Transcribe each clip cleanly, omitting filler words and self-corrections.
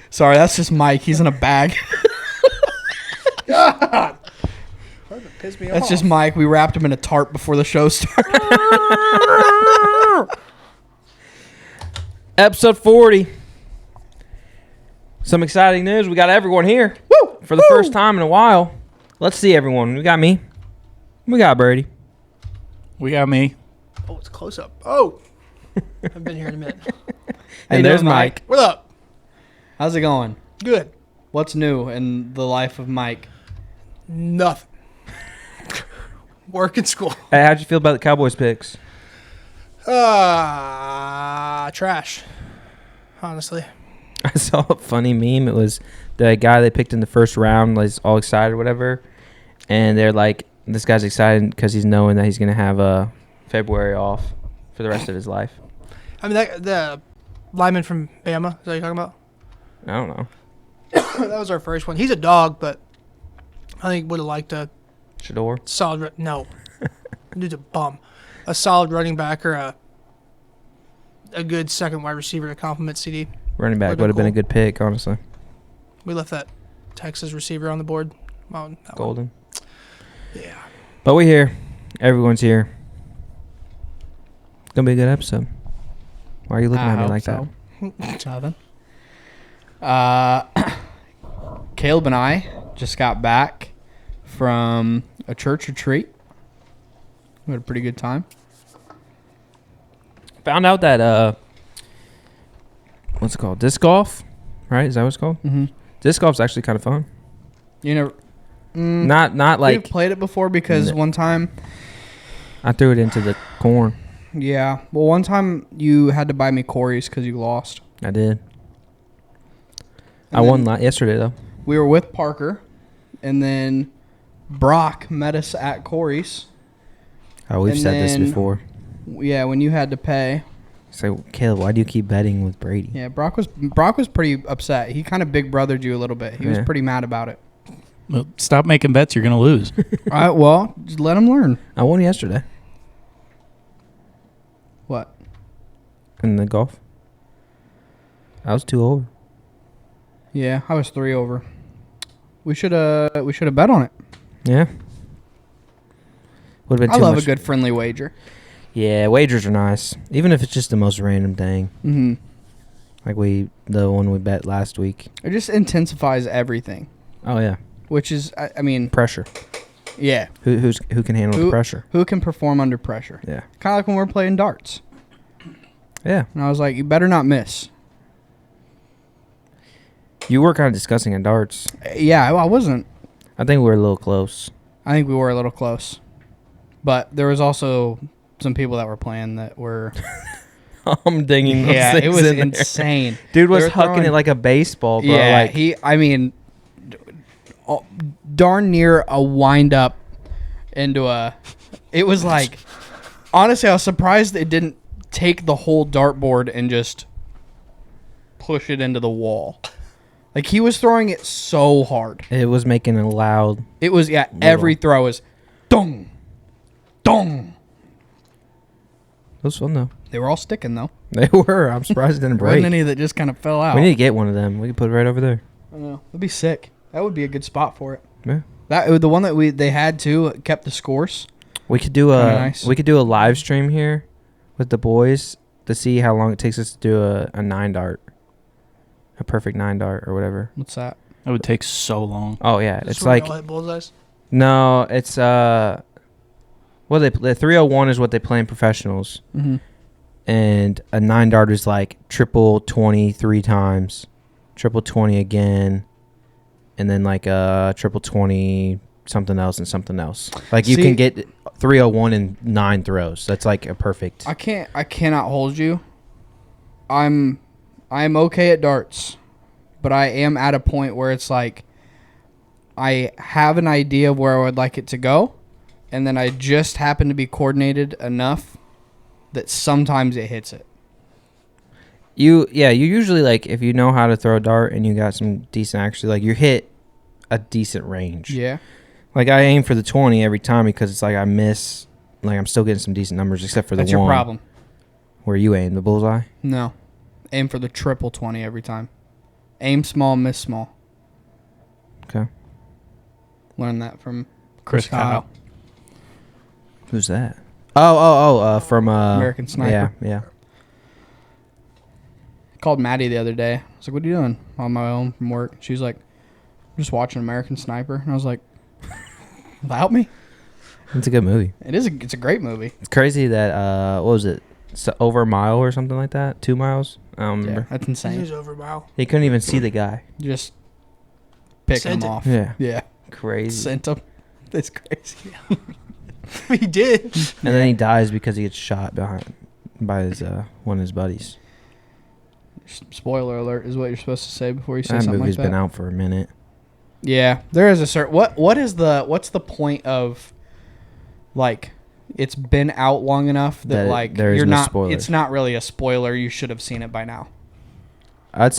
Sorry, that's just Mike. He's in a bag. God. Piss me That's off. just Mike. We wrapped him in a tarp before the show started. Episode 40. Some exciting news. We got everyone here. Woo! For the first time in a while. Let's see everyone. We got me. We got Brady. We got me. Oh, it's close up. Oh. I've been here in a minute. And there's Mike. What up? How's it going? Good. What's new in the life of Mike? Nothing. Work and school. Hey, how'd you feel about the Cowboys picks? Trash. Honestly. I saw a funny meme. It was the guy they picked in the first round, like all excited or whatever. And they're like, this guy's excited because he's knowing that he's going to have February off for the rest of his life. I mean, the lineman from Bama, is that what you're talking about? I don't know. That was our first one. He's a dog, but I think would have liked a Shador? solid. No. Dude's a bum. A solid running back or a good second wide receiver to complement CD. Running back Would've would have been a cool. good pick, honestly. We left that Texas receiver on the board. Oh, that one. Golden. Yeah. But we're here. Everyone's here. It's going to be a good episode. Why are you looking at me like that? Nothing. Caleb and I just got back from a church retreat. We had a pretty good time. Found out that, what's it called? Disc golf, right? Is that what it's called? Mm-hmm. Disc golf's actually kind of fun. You know, Not we've like played it before because No. one time, I threw it into the corn. yeah. Well, one time you had to buy me Corey's because you lost. I did. And I won then yesterday, though. We were with Parker, and then Brock met us at Corey's. Oh, we've And said this then- before. Yeah, when you had to pay. So, Caleb, why do you keep betting with Brady? Yeah, Brock was pretty upset. He kind of big brothered you a little bit. He was Yeah. pretty mad about it. Well, stop making bets. You're going to lose. All right, well, just let him learn. I won yesterday What? in the golf. I was 2 over. Yeah, I was 3 over. We should have bet on it. Yeah. Would have been I too love much. a good friendly wager. Yeah, wagers are nice, even if it's just the most random thing, Mm-hmm. like the one we bet last week. It just intensifies everything, Oh yeah, which is, I mean, pressure. yeah. Who can handle the pressure? Who can perform under pressure? Yeah, Kind of like when we're playing darts. yeah. And I was like, you better not miss. You were kind of discussing in darts. Yeah, I wasn't. I think we were a little close. I think we were a little close. But there was also some people that were playing that were... I'm dinging. Those Yeah, it things was in there. insane. Dude was They were hucking throwing- it like a baseball, bro. Yeah, like, darn near a wind up into a... It was like... Honestly, I was surprised it didn't take the whole dartboard and just push it into the wall. Like, he was throwing it so hard. it was making a loud. It was, yeah, every throw was... Dong! Dong! It was fun though. They were all sticking, though. They were. I'm surprised it didn't There wasn't break. any that just kind of fell out. We need to get one of them. We can put it right over there. I know. That'd be sick. That would be a good spot for it. Yeah. That the one that they had too kept the scores. We could do Kinda nice. we could do a live stream here with the boys to see how long it takes us to do a 9 dart. A perfect 9 dart or whatever. What's that? That would take so long. Oh yeah, Just it's where we like all hit bullseyes? no, it's well the 301 is what they play in professionals. Mm-hmm. And a 9 dart is like triple 20 3 times, triple 20 again, and then like triple 20 something else and something else. Like you See- can get 301 in 9 throws. That's like a perfect. I cannot hold you. I'm okay at darts, but I am at a point where it's like I have an idea of where I would like it to go, and then I just happen to be coordinated enough that sometimes it hits it. You usually like if you know how to throw a dart and you got some decent actually like you hit a decent range. Yeah. Like I aim for the 20 every time because it's like I miss like I'm still getting some decent numbers except for the That's one. your problem. Where you aim the bullseye? No. Aim for the triple 20 every time. Aim small, miss small. Okay. Learned that from Chris Kyle. Who's that? Oh, from American Sniper. Yeah. Called Maddie the other day. I was like, "What are you doing?" On my own from work. She's like, "I'm just watching American Sniper." And I was like, "Without me?" It's a good movie. It's a great movie. It's crazy that what was it? Over a mile or something like that? 2 miles? I don't remember. Yeah, that's He's insane. over a mile. He couldn't even see the guy. Just picking Sent them it. off. Yeah. Yeah. Crazy. Sent him. That's crazy. He did. And then he dies because he gets shot by his one of his buddies. Spoiler alert is what you're supposed to say before you say That something movie's like that. been out for a minute. Yeah, there is a certain what's the point of like it's been out long enough that like there is you're no not spoilers. it's not really a spoiler. You should have seen it by now. I'd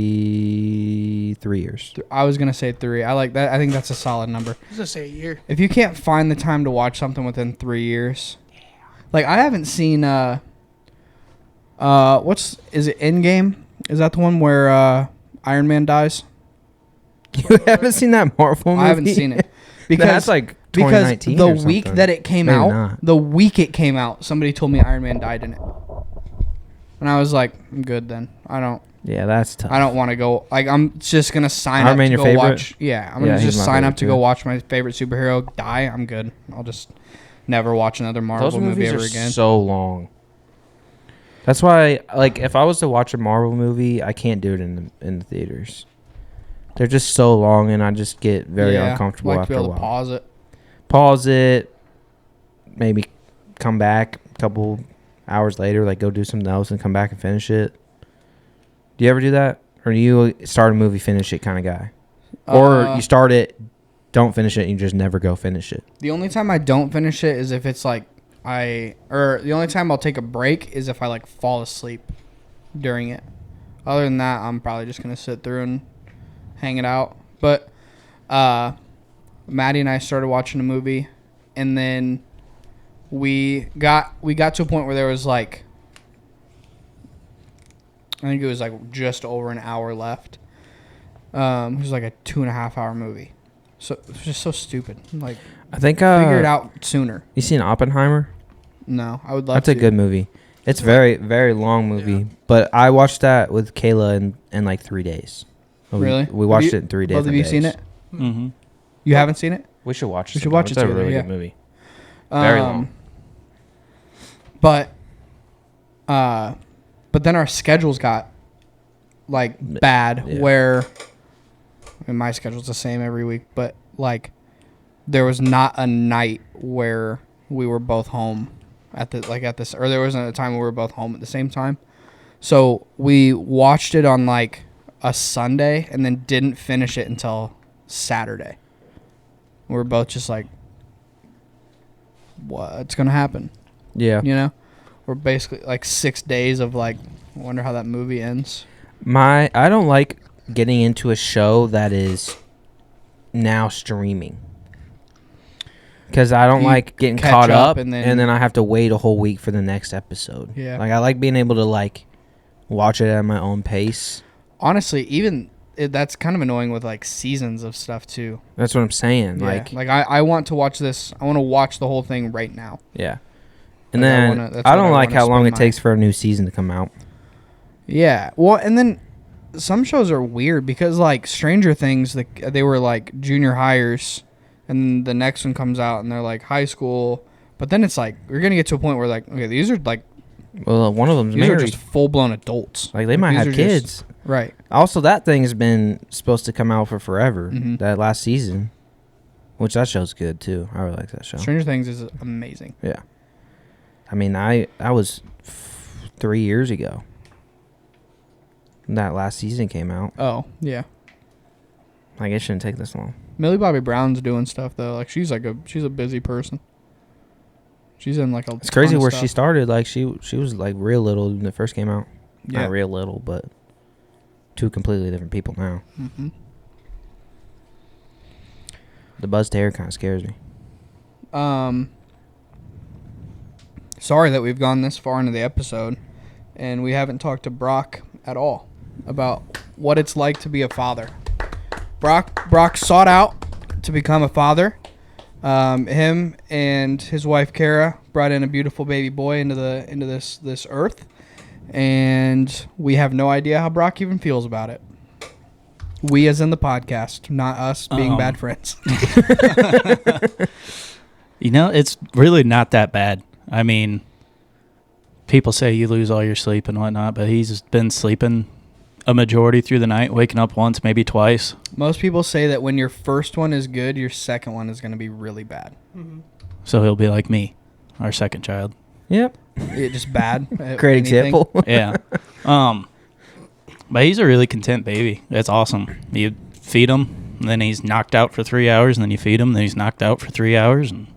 say 3 years. I was gonna say 3. I like that. I think that's a solid number. I was gonna say a year. If you can't find the time to watch something within 3 years, like I haven't seen is it Endgame? Is that the one where Iron Man dies? You haven't seen that Marvel movie? I haven't seen it because That's like because 2019 the or week something. that it came Maybe out, not. the week it came out, somebody told me Iron Man died in it, and I was like, I'm good then. I don't that's tough. want to go. Like I'm just gonna sign Iron up Man to your go favorite? watch. Yeah, I'm Yeah, gonna he's just my sign up favorite to go too. watch my favorite superhero die. I'm good. I'll just never watch another Marvel Those movie movies ever are again. so long. That's why, like, if I was to watch a Marvel movie, I can't do it in the theaters. They're just so long, and I just get very uncomfortable like after to be a able to while. pause it. Pause it, maybe come back a couple hours later, like go do something else and come back and finish it. Do you ever do that? Or do you start a movie, finish it kind of guy? Or you start it, don't finish it, and you just never go finish it? The only time I don't finish it is if it's like the only time I'll take a break is if I like fall asleep during it. Other than that, I'm probably just gonna sit through and hang it out. But Maddie and I started watching a movie, and then we got to a point where there was like, I think it was like just over an hour left. It was like a 2.5 hour movie. So it was just so stupid. Like, I think figure it out sooner. You seen Oppenheimer? No, I would love That's to. a good movie. It's very, very long movie. Yeah. But I watched that with Kayla in like 3 days. Really? We watched Have it in 3 days. Both of you seen it? Mm-hmm. You haven't seen it? We should watch it. We should sometime. watch it It's a together, really yeah. good movie. Very long. But then our schedules got like bad Yeah. where I mean, my schedule's the same every week, but like there was not a night where we were both home or there wasn't a time where we were both home at the same time. So we watched it on like a Sunday and then didn't finish it until Saturday. We were both just like, what's gonna happen? Yeah. You know, we're basically like 6 days of like, I wonder how that movie ends. I don't like getting into a show that is now streaming. Because I don't You like getting catch caught up up and and then- then I have to wait a whole week for the next episode. Yeah. Like I like being able to like watch it at my own pace. Honestly, even that's kind of annoying with like seasons of stuff too. That's what I'm saying. Yeah. Like I want to watch this. I want to watch the whole thing right now. yeah. And Like, I then wanna- that's I what don't I like wanna how long spend it takes for a new season to come out. Yeah. Well, and then some shows are weird because like Stranger Things, they were like junior hires, and the next one comes out and they're like high school. But then it's like we're gonna get to a point where like, okay, these are like Well, one of them's these are married. just full blown adults. Like they might these have are just- kids. Right. Also, that thing has been supposed to come out for forever. Mhm. That last season, which that show's good too. I really like that show. Stranger Things is amazing. Yeah. I mean, I was 3 years ago. That last season came out. Oh yeah. Like it shouldn't take this long. Millie Bobby Brown's doing stuff though. Like she's a busy person. She's in like a. It's crazy ton of where stuff. she started. Like she was like real little when it first came out. Yeah. Not real little, but two completely different people now. Mm-hmm. The buzzed hair kind of scares me. sorry that we've gone this far into the episode and we haven't talked to Brock at all about what it's like to be a father. Brock sought out to become a father. Him and his wife Kara brought in a beautiful baby boy into this earth, and we have no idea how Brock even feels about it. We, as in the podcast, not us being bad friends. You know, it's really not that bad. I mean, people say you lose all your sleep and whatnot, but he's been sleeping a majority through the night, waking up once, maybe twice. Most people say that when your first one is good, your second one is going to be really bad. So he'll be like me, our second child. Yep. Just bad. at Great anything. example. Yeah. But he's a really content baby. It's awesome. You feed him, and then he's knocked out for 3 hours, and then you feed him, then he's knocked out for 3 hours. And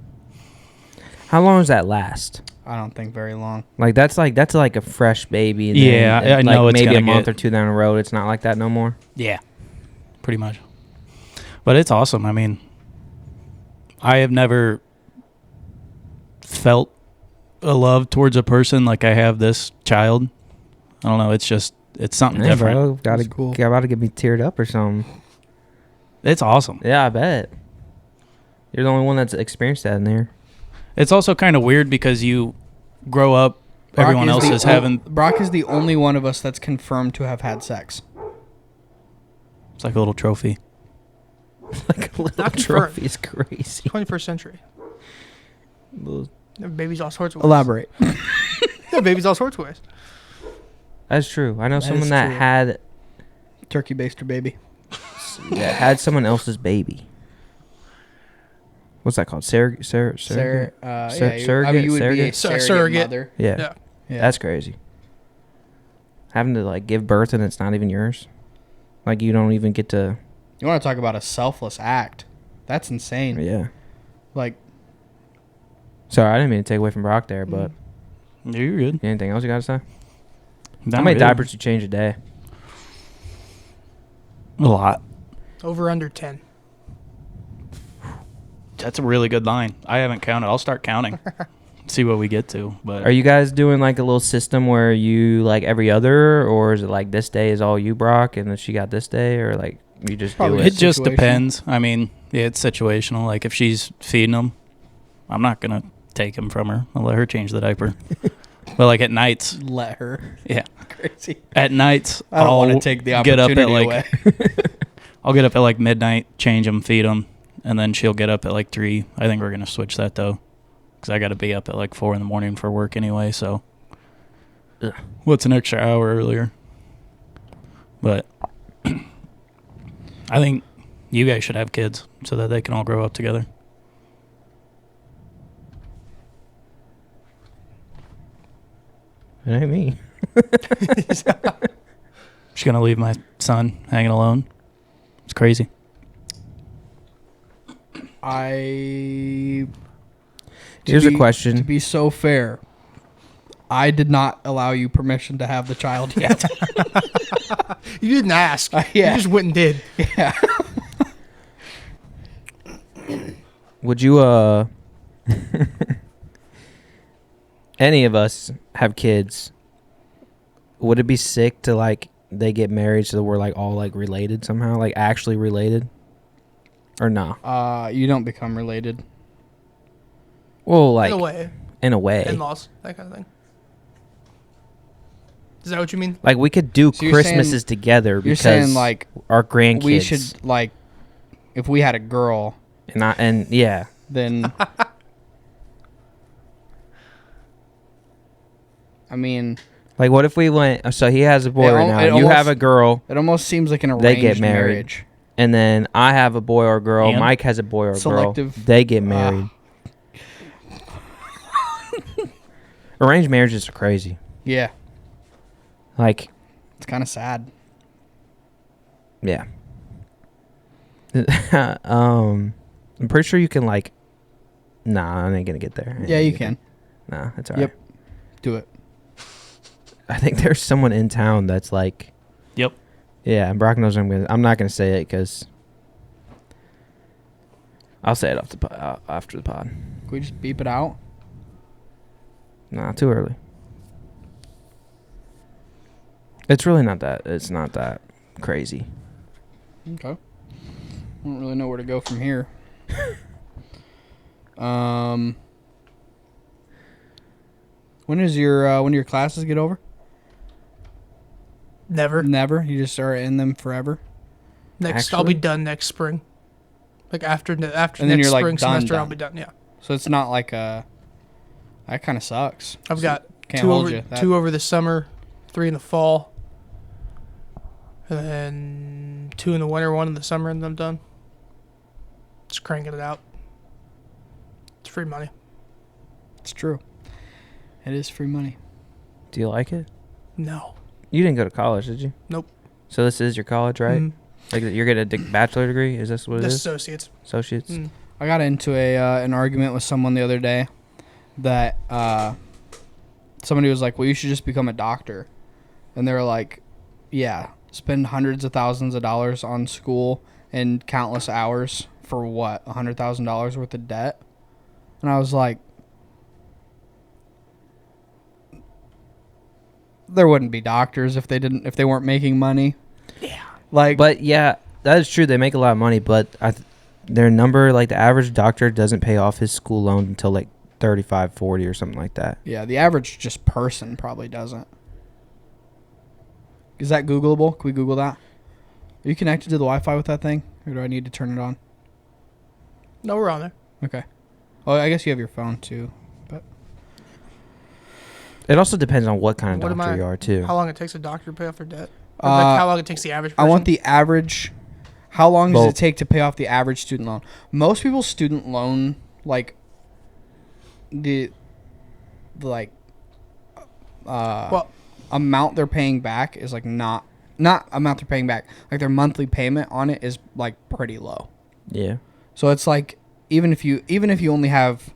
How long does that last? I don't think very long. Like that's like a fresh baby. And Yeah, then, I know like it's maybe a gonna month get- or two down the road. It's not like that no more. yeah, pretty much. But it's awesome. I mean, I have never felt a love towards a person like I have this child. I don't know. It's something Hey, different. bro, That's cool. about to get me teared up or something. It's awesome. Yeah, I bet. You're the only one that's experienced that in there. It's also kind of weird because you grow up, everyone else is having. Brock is the only one of us that's confirmed to have had sex. It's like a little trophy. Like a little Not confirmed. trophy is crazy. 21st century. Babies all sorts of ways. Elaborate. Yeah, babies all sorts of ways. That's true. I know That someone is that true. had Turkey baster baby. someone else's baby. What's that called? Surrogate. Surrogate. Surrogate? I mean, you would be a Surrogate? surrogate mother. Yeah. Yeah. Yeah. That's crazy. Having to like give birth and it's not even yours. Like you don't even get to. You want to talk about a selfless act? That's insane. Yeah. Like, Sorry, I didn't mean to take away from Brock there, but You're good. anything else you got to say? Not How many really. diapers you change a day? A lot. Over under 10. That's a really good line. I haven't counted. I'll start counting. See what we get to. But Are you guys doing like a little system where you like every other, or is it like this day is all you, Brock, and then she got this day, or like you just Probably do it it? just situation. depends. I mean, yeah, it's situational. Like if she's feeding him, I'm not gonna take him from her. I'll let her change the diaper. But like at nights, let her. yeah, Crazy. at nights I don't want to I'll take the get up opportunity at like away. I'll get up at like midnight, change him, feed him, and then she'll get up at like 3. I think we're gonna switch that though, because I got to be up at like 4 in the morning for work anyway. So, Ugh. what's an extra hour earlier? But I think you guys should have kids so that they can all grow up together. It ain't me. Just gonna leave my son hanging alone. It's crazy. I. Here's a To question. be so fair, I did not allow you permission to have the child yet. You didn't ask. Yeah. You just went and did. Yeah. Would you any of us have kids? Would it be sick to like they get married so that we're like all like related somehow, like actually related, or nah? You don't become related. Well, like In a way. in a way. In-laws. That kind of thing. Is that what you mean? Like we could do So you're Christmases together You're because saying like our grandkids. we should like, if we had a girl, and yeah, then. I mean, like what if we went? So he has a boy It right al- now. it You have almost- a girl, it almost seems like an arranged They get married. marriage. and then I have a boy or girl. And? Mike has a boy or Selective- girl. They get married. Arranged marriages are crazy. Yeah, Like, it's kind of sad. yeah. I'm pretty sure you can like. Nah, I ain't gonna get there. I ain't Yeah, gonna you get can there. Nah, that's alright. Yep. do it. I think there's someone in town that's like. Yep. Yeah, and Brock knows I'm not gonna say it because. I'll say it off the after the pod. Can we just beep it out? Nah, too early. It's really not that. It's not that crazy. Okay. I don't really know where to go from here. When your classes get over? Never. Never. You just are in them forever. I'll be Actually? done next spring. Like after And then next you're, like, spring done, semester, I'll done. be done. Yeah. So it's not like that kind of sucks. I've got Can't two hold over you. That- two over the summer, 3 in the fall, and then 2 in the winter, 1 in the summer, and then I'm done. Just cranking it out. It's free money. It's true. It is free money. Do you like it? No. You didn't go to college, did you? Nope. So this is your college, right? Mm, Like you're getting a bachelor degree? Is this what it just is? associates. Associates? Mm. I got into an argument with someone the other day that somebody was like, well, you should just become a doctor. And they were like, yeah, spend hundreds of thousands of dollars on school and countless hours for what, $100,000 worth of debt? And I was like, there wouldn't be doctors if they weren't making money. Yeah. Like, But yeah, that is true. They make a lot of money, but their number, like the average doctor doesn't pay off his school loan until like 35, 40 or something like that. yeah, the average just person probably doesn't. Is that Googleable? Can we Google that? Are you connected to the Wi-Fi with that thing, or do I need to turn it on? No, we're on there. Okay. Well, I guess you have your phone too. It also depends on what kind of What am doctor I- you are too. How long it takes a doctor to pay off their debt? Or like how long it takes the average I person? want the average. How long does Both. it take to pay off the average student loan? Most people's student loan, like the like Well- amount they're paying back is like not amount they're paying back. Like their monthly payment on it is like pretty low. Yeah. So it's like even if you only have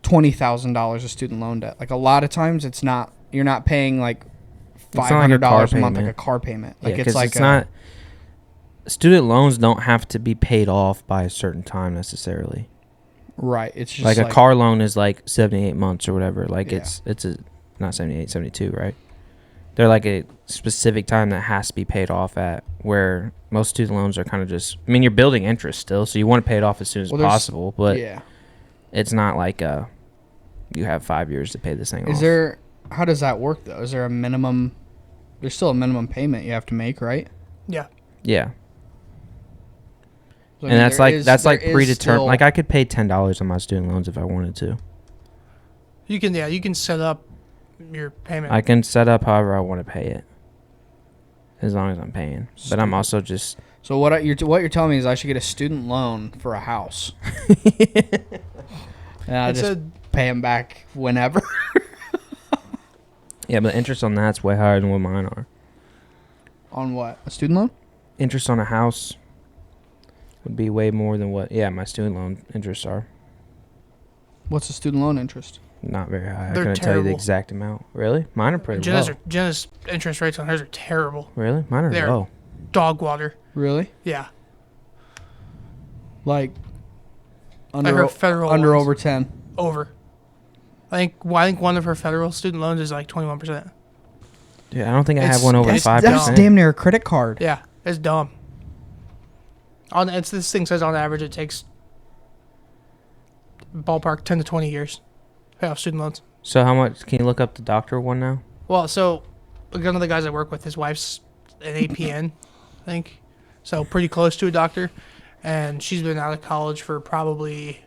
$20,000 of student loan debt, like a lot of times you're not paying like not like a $500 car a month like payment. a car payment. Like Yeah, it's 'cause like it's not. Student loans don't have to be paid off by a certain time necessarily. right. It's just Like a car loan is like 78 months or whatever. Like Yeah. it's a not 78, 72, right? They're like a specific time that has to be paid off at, where most student loans are kind of just, I mean, you're building interest still, so you want to pay it off as soon as Well, there's- possible, but yeah. it's not like you have 5 years to pay this thing off. Is there? How does that work though? Is there a minimum? There's still a minimum payment you have to make, right? Yeah. Yeah. So, I And mean, that's there like is- that's there like is predetermined. still- Like I could pay $10 on my student loans if I wanted to. You can set up your payment. I can set up however I want to pay it, as long as I'm paying. But I'm Stupid. also just So what you're telling me is I should get a student loan for a house, and I It's just pay them back whenever. yeah. But the interest on that's way higher than what mine are. On what? A student loan? Interest on a house would be way more than what my student loan interests are. What's the student loan interest? Not very high. I They're couldn't tell you the terrible. exact amount. Really? Mine are pretty Jenna's, low. Jenna's interest rates on hers are terrible. Really? Mine are They're- low. Dog water. Really? Yeah. Like I under heard federal under ones. over 10. Over. I think one of her federal student loans is like 21%. Dude, I don't think I It's- have one over it's 5%. That's damn near a credit card. Yeah, it's dumb. This thing says on average it takes ballpark 10 to 20 years to pay off student loans. So how much? Can you look up the doctor one now? Well, so one of the guys I work with, his wife's an APN, I think, so pretty close to a doctor, and she's been out of college for probably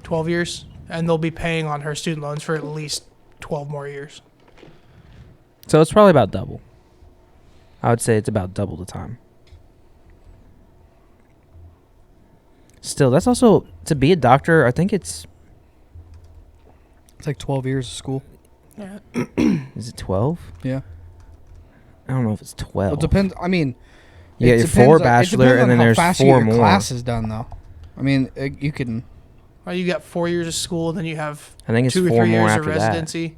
12 years, and they'll be paying on her student loans for at least 12 more years. So it's probably about double. I would say it's about double the time. Still, that's also, to be a doctor, I think it's, It's like 12 years of school. Yeah. is it 12? Yeah. I don't know if it's 12. Well, it depends. I mean, You get it your depends 4 on- it bachelor, depends and on then how there's fast you 4 get your more. classes done, though. I mean, you can. Well, you got 4 years of school, and then you have I think it's 2 or 4 3 more years of after that. residency.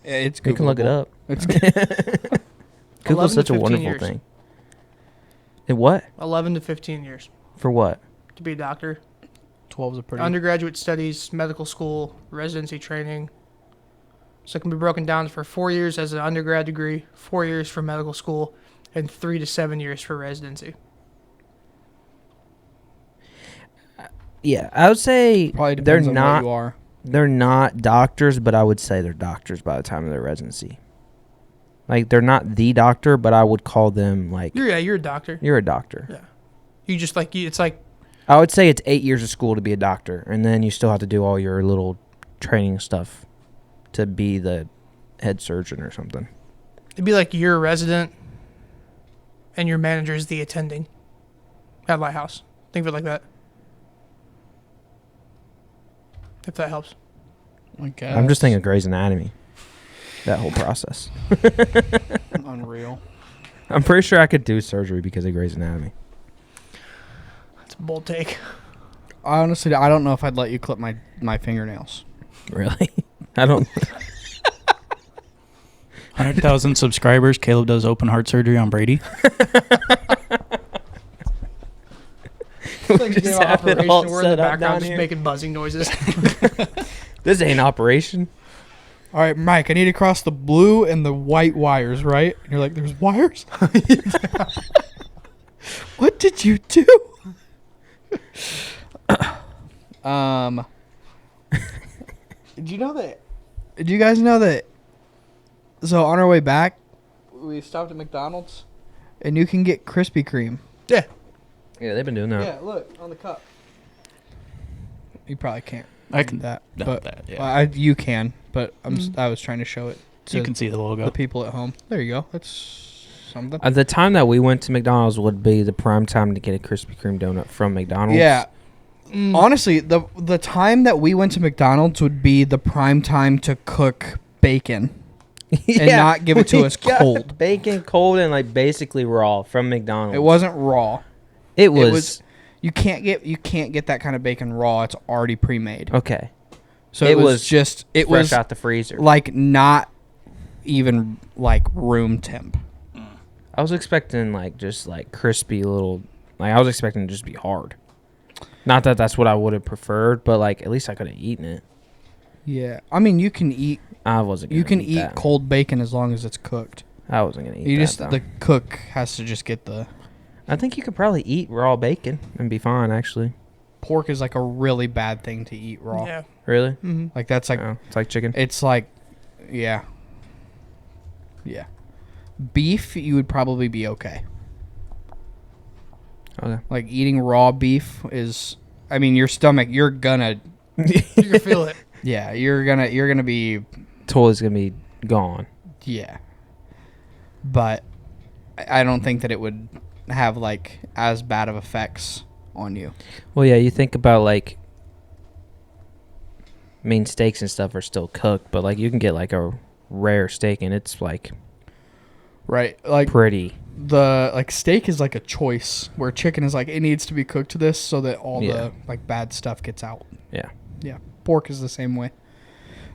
It's You can look it Googleable. up. It's 11 Google's to such a 15 wonderful years. thing. And what? 11 to 15 years For what? to be a doctor. 12's a pretty. Undergraduate studies, medical school, residency training. So it can be broken down for 4 years as an undergrad degree, 4 years for medical school, and 3 to 7 years for residency. Yeah, I would say Probably they're depends on what not you are. they're not doctors, but I would say they're doctors by the time of their residency. Like they're not the doctor, but I would call them like You're a doctor. you're a doctor. Yeah. You just like it's like I would say it's 8 years of school to be a doctor, and then you still have to do all your little training stuff to be the head surgeon or something. it'd be like you're a resident, and your manager is the attending at Lighthouse. Think of it like that. If that helps. I guess. I'm just thinking of Grey's Anatomy. That whole process. Unreal. I'm pretty sure I could do surgery because of Grey's Anatomy. That's a bold take. I don't know if I'd let you clip my fingernails. Really? I don't. 100,000 subscribers. Caleb does open heart surgery on Brady. Like just an have it operation, all we're in the set up background down just here. making buzzing noises. This ain't operation. All right, Mike, I need to cross the blue and the white wires, right? And you're like, there's wires? What did you do? Did you know that? Did you guys know that? So on our way back, we stopped at McDonald's, and you can get Krispy Kreme. Yeah. Yeah, they've been doing that. Yeah, look on the cup. You probably can't. I can do that, no, but that, yeah. well, you can. But Mhm. I was trying to show it to You can see the logo. the people at home. There you go. That's something. At the time that we went to McDonald's would be the prime time to get a Krispy Kreme donut from McDonald's. Yeah. Mm. Honestly, the time that we went to McDonald's would be the prime time to cook bacon. not give it to we us got cold. Bacon cold and like basically raw from McDonald's. It wasn't raw. It was, was- You can't get that kind of bacon raw. It's already pre-made. okay. So it it was was just it Fresh was out the freezer. like not even like room temp. I was expecting like just like crispy little. Like I was expecting it to just be hard. Not that that's what I would have preferred, but like at least I could have eaten it. Yeah. I mean, you can eat I wasn't. you Gonna can eat eat that. cold bacon as long as it's cooked. I wasn't gonna eat You that. just though. the cook has to just get the I think you could probably eat raw bacon and be fine. Actually, pork is like a really bad thing to eat raw. Yeah. really? Mm-hmm. Like that's like Oh, it's like chicken. it's like yeah. Yeah. Beef you would probably be okay. Okay. Like eating raw beef is I mean your stomach you're gonna You can feel it. yeah, you're gonna be Totally gonna be gone. yeah. But I don't think that it would have like as bad of effects on you. Well, yeah, you think about like. I mean, steaks and stuff are still cooked, but like you can get like a rare steak and it's like Right. Like pretty. the like steak is like a choice where chicken is like it needs to be cooked to this so that all Yeah. the like bad stuff gets out. Yeah. Yeah. Pork is the same way.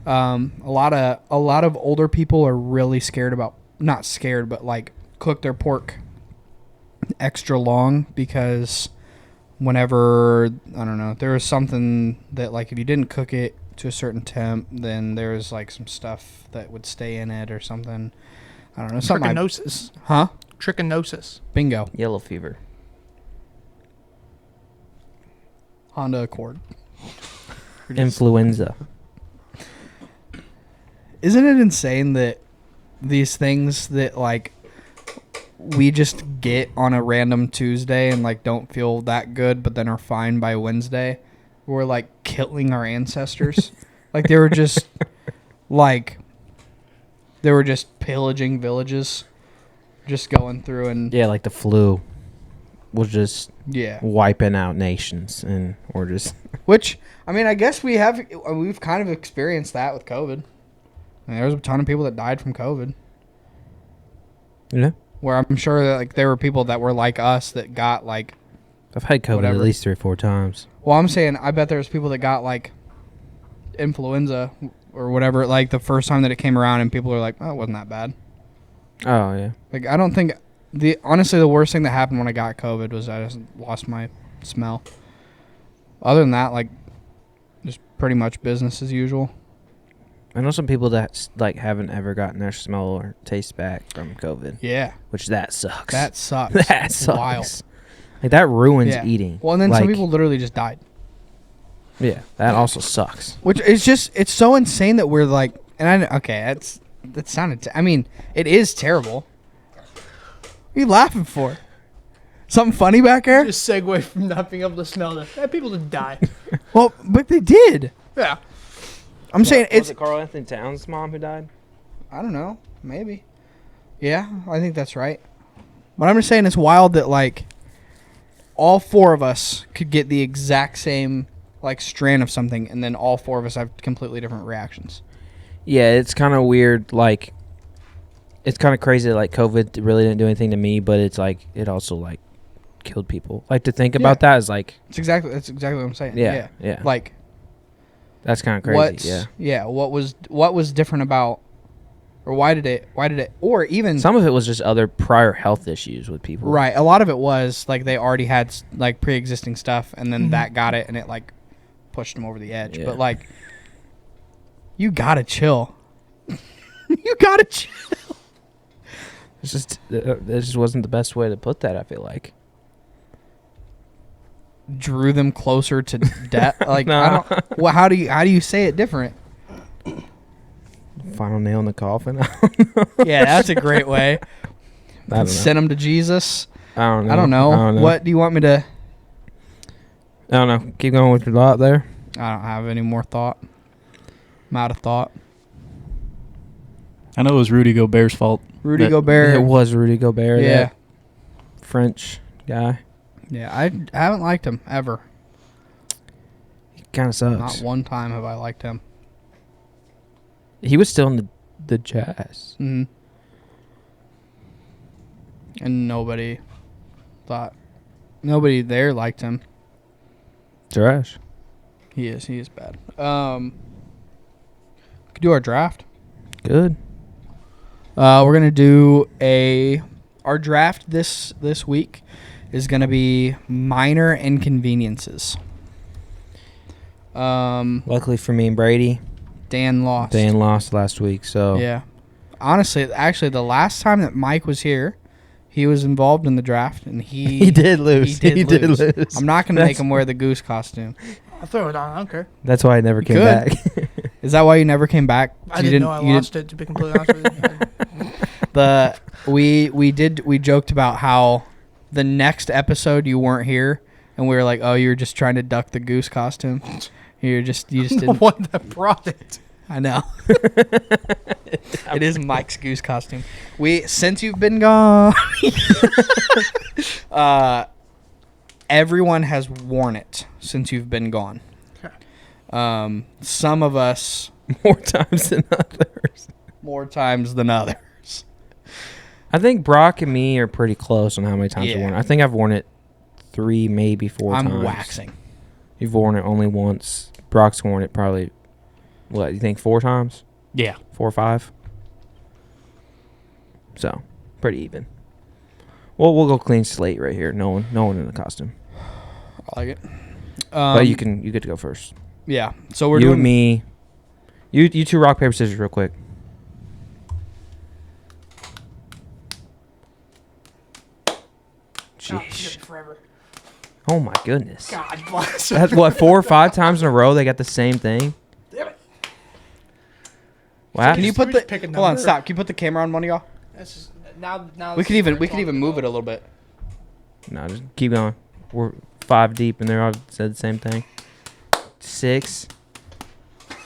A lot of older people are really scared about not scared but like cook their pork extra long because whenever I don't know there was something that like if you didn't cook it to a certain temp then there was like some stuff that would stay in it or something. I don't know something. Trichinosis. Huh? Trichinosis. Bingo. Yellow fever. Honda Accord. Influenza. Isn't it insane that these things that like we just get on a random Tuesday and like don't feel that good but then are fine by Wednesday, we're like killing our ancestors. Like they were just pillaging villages, just going through and Yeah, like the flu was just yeah. wiping out nations, and we're just Which I mean, I guess we've kind of experienced that with COVID. I mean, there was a ton of people that died from COVID. you know. Where I'm sure that like there were people that were like us that got like I've had COVID Whatever. at least 3 or 4 times. well I'm saying I bet there's people that got like influenza or whatever like the first time that it came around and people are like oh it wasn't that bad. Oh yeah. Like I don't think honestly the worst thing that happened when I got COVID was I just lost my smell. Other than that, like, just pretty much business as usual. I know some people that like haven't ever gotten their smell or taste back from COVID, Yeah, which that sucks. that sucks. that It's sucks. wild. Like that ruins Yeah. eating. Well, and then like, some people literally just died. Yeah, that also sucks. Which is just, it's so insane that we're like, and that sounded, I mean, it is terrible. What are you laughing for? Something funny back there? Just segue from not being able to smell that. People didn't die. Well, but they did. Yeah. I'm saying Was it's, it Carl Anthony Towns' mom who died? I don't know, maybe. Yeah, I think that's right. But I'm just saying it's wild that, like, all four of us could get the exact same, like, strand of something, and then all four of us have completely different reactions. Yeah, it's kind of weird. Like, it's kind of crazy that, like, COVID really didn't do anything to me, but it's like it also like killed people. Like, to think about that is like, That's exactly what I'm saying. yeah. Like, That's kind of crazy. what's what was different about, or why did it, or even Some of it was just other prior health issues with people. right, a lot of it was like they already had like pre-existing stuff, and then that got it, and it like pushed them over the edge. Yeah. But like, you gotta chill. You gotta chill. It's just it just wasn't the best way to put that. I feel like. Drew them closer to death. Like, No. I don't. Well, how do you say it different? Final nail in the coffin. Yeah, that's a great way. I don't know. Send them to Jesus. I don't know. I don't know. What do you want me to? I don't know. Keep going with your thought there. I don't have any more thought. I'm out of thought. I know it was Rudy Gobert's fault. Rudy It Gobert. was Rudy Gobert. Yeah. That French guy. Yeah, I haven't liked him ever. He kind of sucks. Not one time have I liked him. He was still in the Jazz. Mm-hmm. And nobody there liked him. Trash. He is bad. Could do our draft. Good. We're gonna do our draft this week is gonna be minor inconveniences. Luckily for me and Brady, Dan lost. Dan lost last week, so Yeah. Honestly, actually, the last time that Mike was here, he was involved in the draft, and he did lose. He did lose. lose. I'm not gonna make him wear the goose costume. I'll throw it on. I don't care. That's why I never came could. back. Is that why you never came back? I didn't know I lost it, to be completely honest with you. We joked about how the next episode you weren't here, and we were like, oh, you were just trying to duck the goose costume. You just the didn't. one that brought it. I know. It is Mike's goose costume. Since you've been gone, everyone has worn it since you've been gone. Okay. Some of us More times than others. more times than others. I think Brock and me are pretty close on how many times I've Yeah. worn it. I think I've worn it 3, maybe 4 times. I'm waxing. You've worn it only once. Brock's worn it probably, what, you think 4 times? Yeah. 4 or 5? So, pretty even. Well, we'll go clean slate right here. No one in the costume. I like it. But you get to go first. Yeah. So we're you doing and me. You two rock, paper, scissors real quick. Jeez. Forever. Oh my goodness. God bless. That's what, 4 or 5 times in a row they got the same thing? Damn it. Wow. Can you Just- put just the pick a hold on? number. Stop. Can you put the camera on one of y'all? That's just, now We this could is even where we it's could all even gonna move go. it a little bit. No, just keep going. We're 5 deep and they're all said the same thing. 6,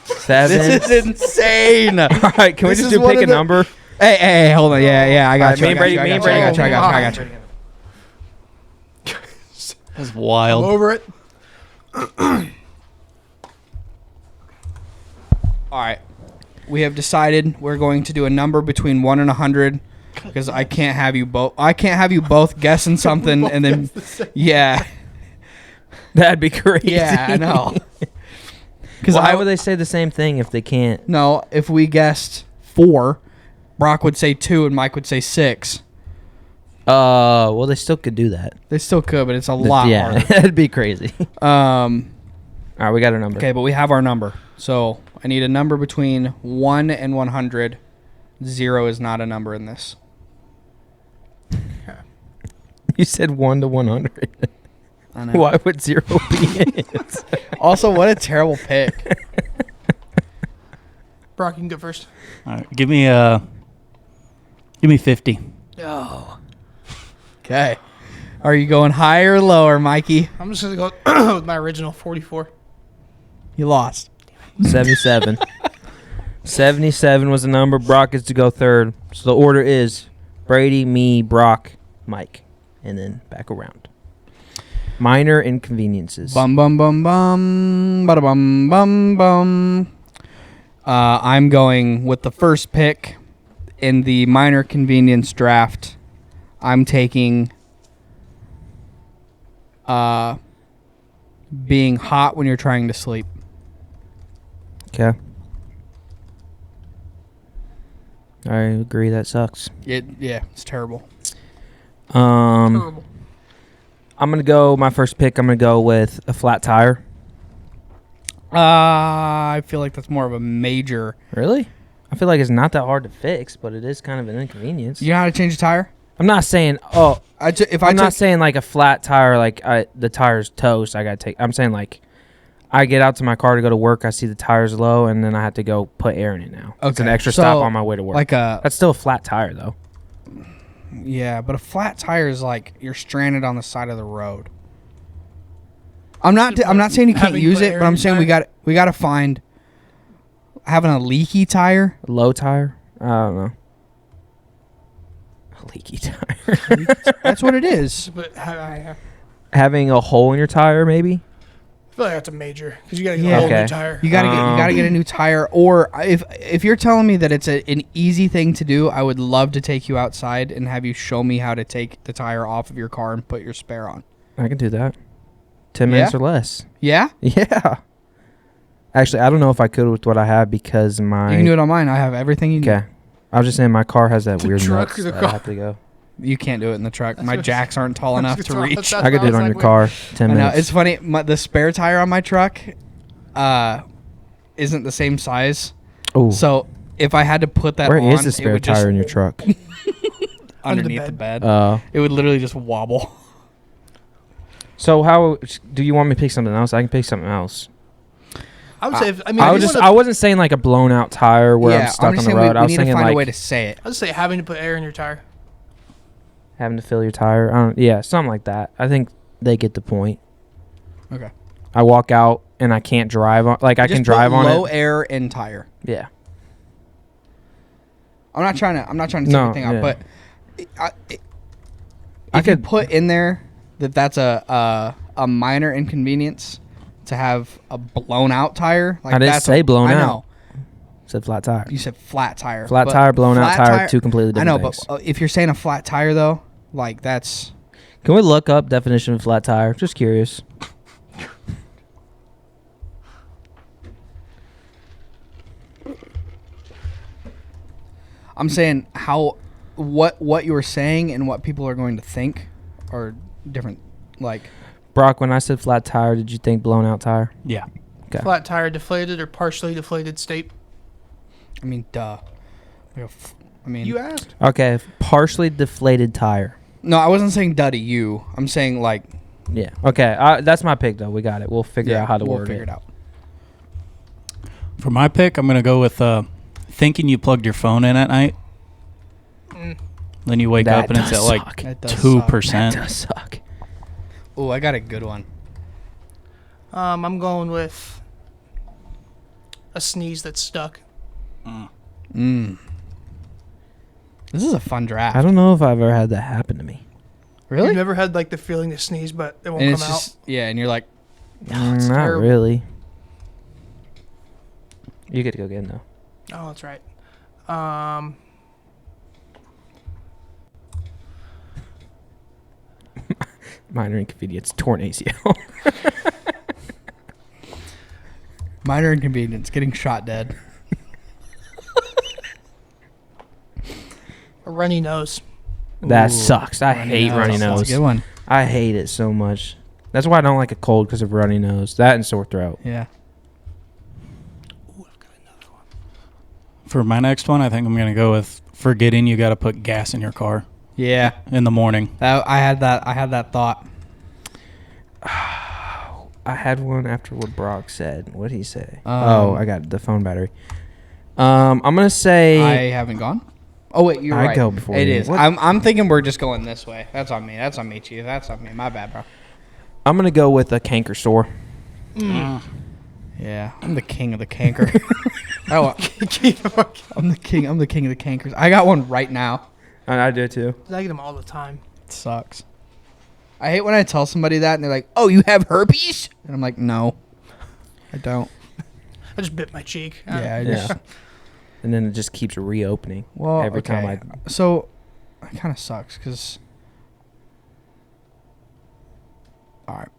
7. This is insane. All right, can we This just is do one pick a of the- number? Hey, hold on. Yeah, I got Alright, you. me and Brady- me and Brady- I got you. That's I'm wild. over it. All right. We have decided we're going to do a number between 1 and 100 because I can't have you both. I can't have you both guessing something and then yeah, That'd be crazy. yeah, I know. Because Why would they say the same thing if they can't? No, if we guessed 4, Brock would say 2 and Mike would say 6. Well, they still could do that. They still could, but it's a lot Yeah, harder. that'd be crazy. All right, we got a number. Okay, but we have our number. So I need a number between 1 and 100. 0 is not a number in this. You said 1 to 100. I know. Why would 0 be it? Also, what a terrible pick. Brock, you can go first. All right, give me 50. Oh. Okay. Are you going higher or lower, Mikey? I'm just going to go with my original 44. You lost. 77. 77 was the number. Brock is to go third. So the order is Brady, me, Brock, Mike, and then back around. Minor inconveniences. Bum, bum, bum, bum. Bada bum, bum, bum. I'm going with the first pick in the minor convenience draft. I'm taking being hot when you're trying to sleep. Okay. I agree. That sucks. Yeah, it's terrible. Terrible. I'm gonna go. My first pick. I'm gonna go with a flat tire. I feel like that's more of a major. Really? I feel like it's not that hard to fix, but it is kind of an inconvenience. You know how to change a tire? I'm not saying. Oh, I'm not saying like a flat tire. Like the tire's toast. I gotta take. I'm saying like, I get out to my car to go to work. I see the tire's low, and then I have to go put air in it now. It's an Okay, extra so, stop on my way to work. like That's still a flat tire though. Yeah, but a flat tire is like you're stranded on the side of the road. I'm not saying you can't Having use put it, air but in I'm your saying we got to find having a leaky tire. A low tire. I don't know. A leaky tire. That's what it is. But I Having a hole in your tire, maybe. feel like that's a major because you got to get Yeah. a whole Okay. new tire. You got to get a new tire, or if you're telling me that it's an easy thing to do, I would love to take you outside and have you show me how to take the tire off of your car and put your spare on. I can do that. 10 minutes Yeah? or less. Yeah, Yeah. Actually, I don't know if I could with what I have because my. you can do it on mine. I have everything you need. Okay. I was just saying my car has that The weird truck nuts or the that I car? have to go. You can't do it in the truck. That's My what- jacks aren't tall enough to reach. I could do it on your car. 10 I know minutes. it's funny. The spare tire on my truck, isn't the same size. Ooh. So if I had to put that Where on, is the it spare would just tire in your truck? underneath the bed. Uh, It would literally just wobble. so how do you want me to pick something else? I can pick something else. I would say, I wasn't saying like a blown out tire where I'm stuck on just the saying road. I we was need to thinking find like a way to say it. I would say having to put air in your tire. having to fill your tire. Yeah, something like that. I think they get the point. Okay. I walk out and I can't drive on. Like I Just can drive put on low it. air and tire. Yeah. I'm not trying to take No, anything out, yeah. but I if you could- put in there that's a minor inconvenience to have a blown out tire. Like I didn't that's say blown I out. know. Said flat tire. You said flat tire. Flat but tire, blown out flat tire, two completely I different know, things. but if you're saying a flat tire though, like that's Can we look up definition of flat tire? Just curious. I'm saying what you were saying and what people are going to think are different. Like Brock, when I said flat tire, did you think blown out tire? Yeah. Okay. Flat tire, deflated or partially deflated state. I mean, duh. I mean, You asked. Okay, partially deflated tire. no, I wasn't saying duh to you. I'm saying like Yeah. Okay, that's my pick though. We got it. We'll figure out how to we'll word figure it. it out. For my pick, I'm going to go with thinking you plugged your phone in at night. Mm. Then you wake That up and it's at does like suck. That does suck. 2%. That does suck. Oh, I got a good one. I'm going with a sneeze that's stuck. Mm. This is a fun draft. I don't know if I've ever had that happen to me. Really? You've never had like the feeling to sneeze, but it won't And come it's out. just and you're like, it's Not terrible. really. You get to go again though. Oh, that's right. Minor inconvenience, torn ACL. minor inconvenience, getting shot dead. A runny nose. That Ooh, sucks. I hate runny That's a nose. good one. I hate it so much. That's why I don't like a cold, because of runny nose. That and sore throat. Yeah. Ooh, I've got another one. For my next one, I think I'm gonna go with forgetting you got to put gas in your car Yeah. in the morning. I had that thought. I had one after what Brock said. What did he say? Um, I got the phone battery. I'm gonna say I haven't gone. Oh wait, you're I right. go before It you. is. What? I'm thinking we're just going this way. That's on me. That's on me, Chief. That's on me. My bad, bro. I'm gonna go with a canker sore. Yeah, I'm the king of the canker. Oh, I'm the king. I'm the king of the cankers. I got one right now. I do too. I get them all the time. It sucks. I hate when I tell somebody that and they're like, "Oh, you have herpes?" And I'm like, "No, I don't." I just bit my cheek. Yeah, I Yeah. just. And then it just keeps reopening. Well, Every okay. time I- So, it kind of sucks because. All right.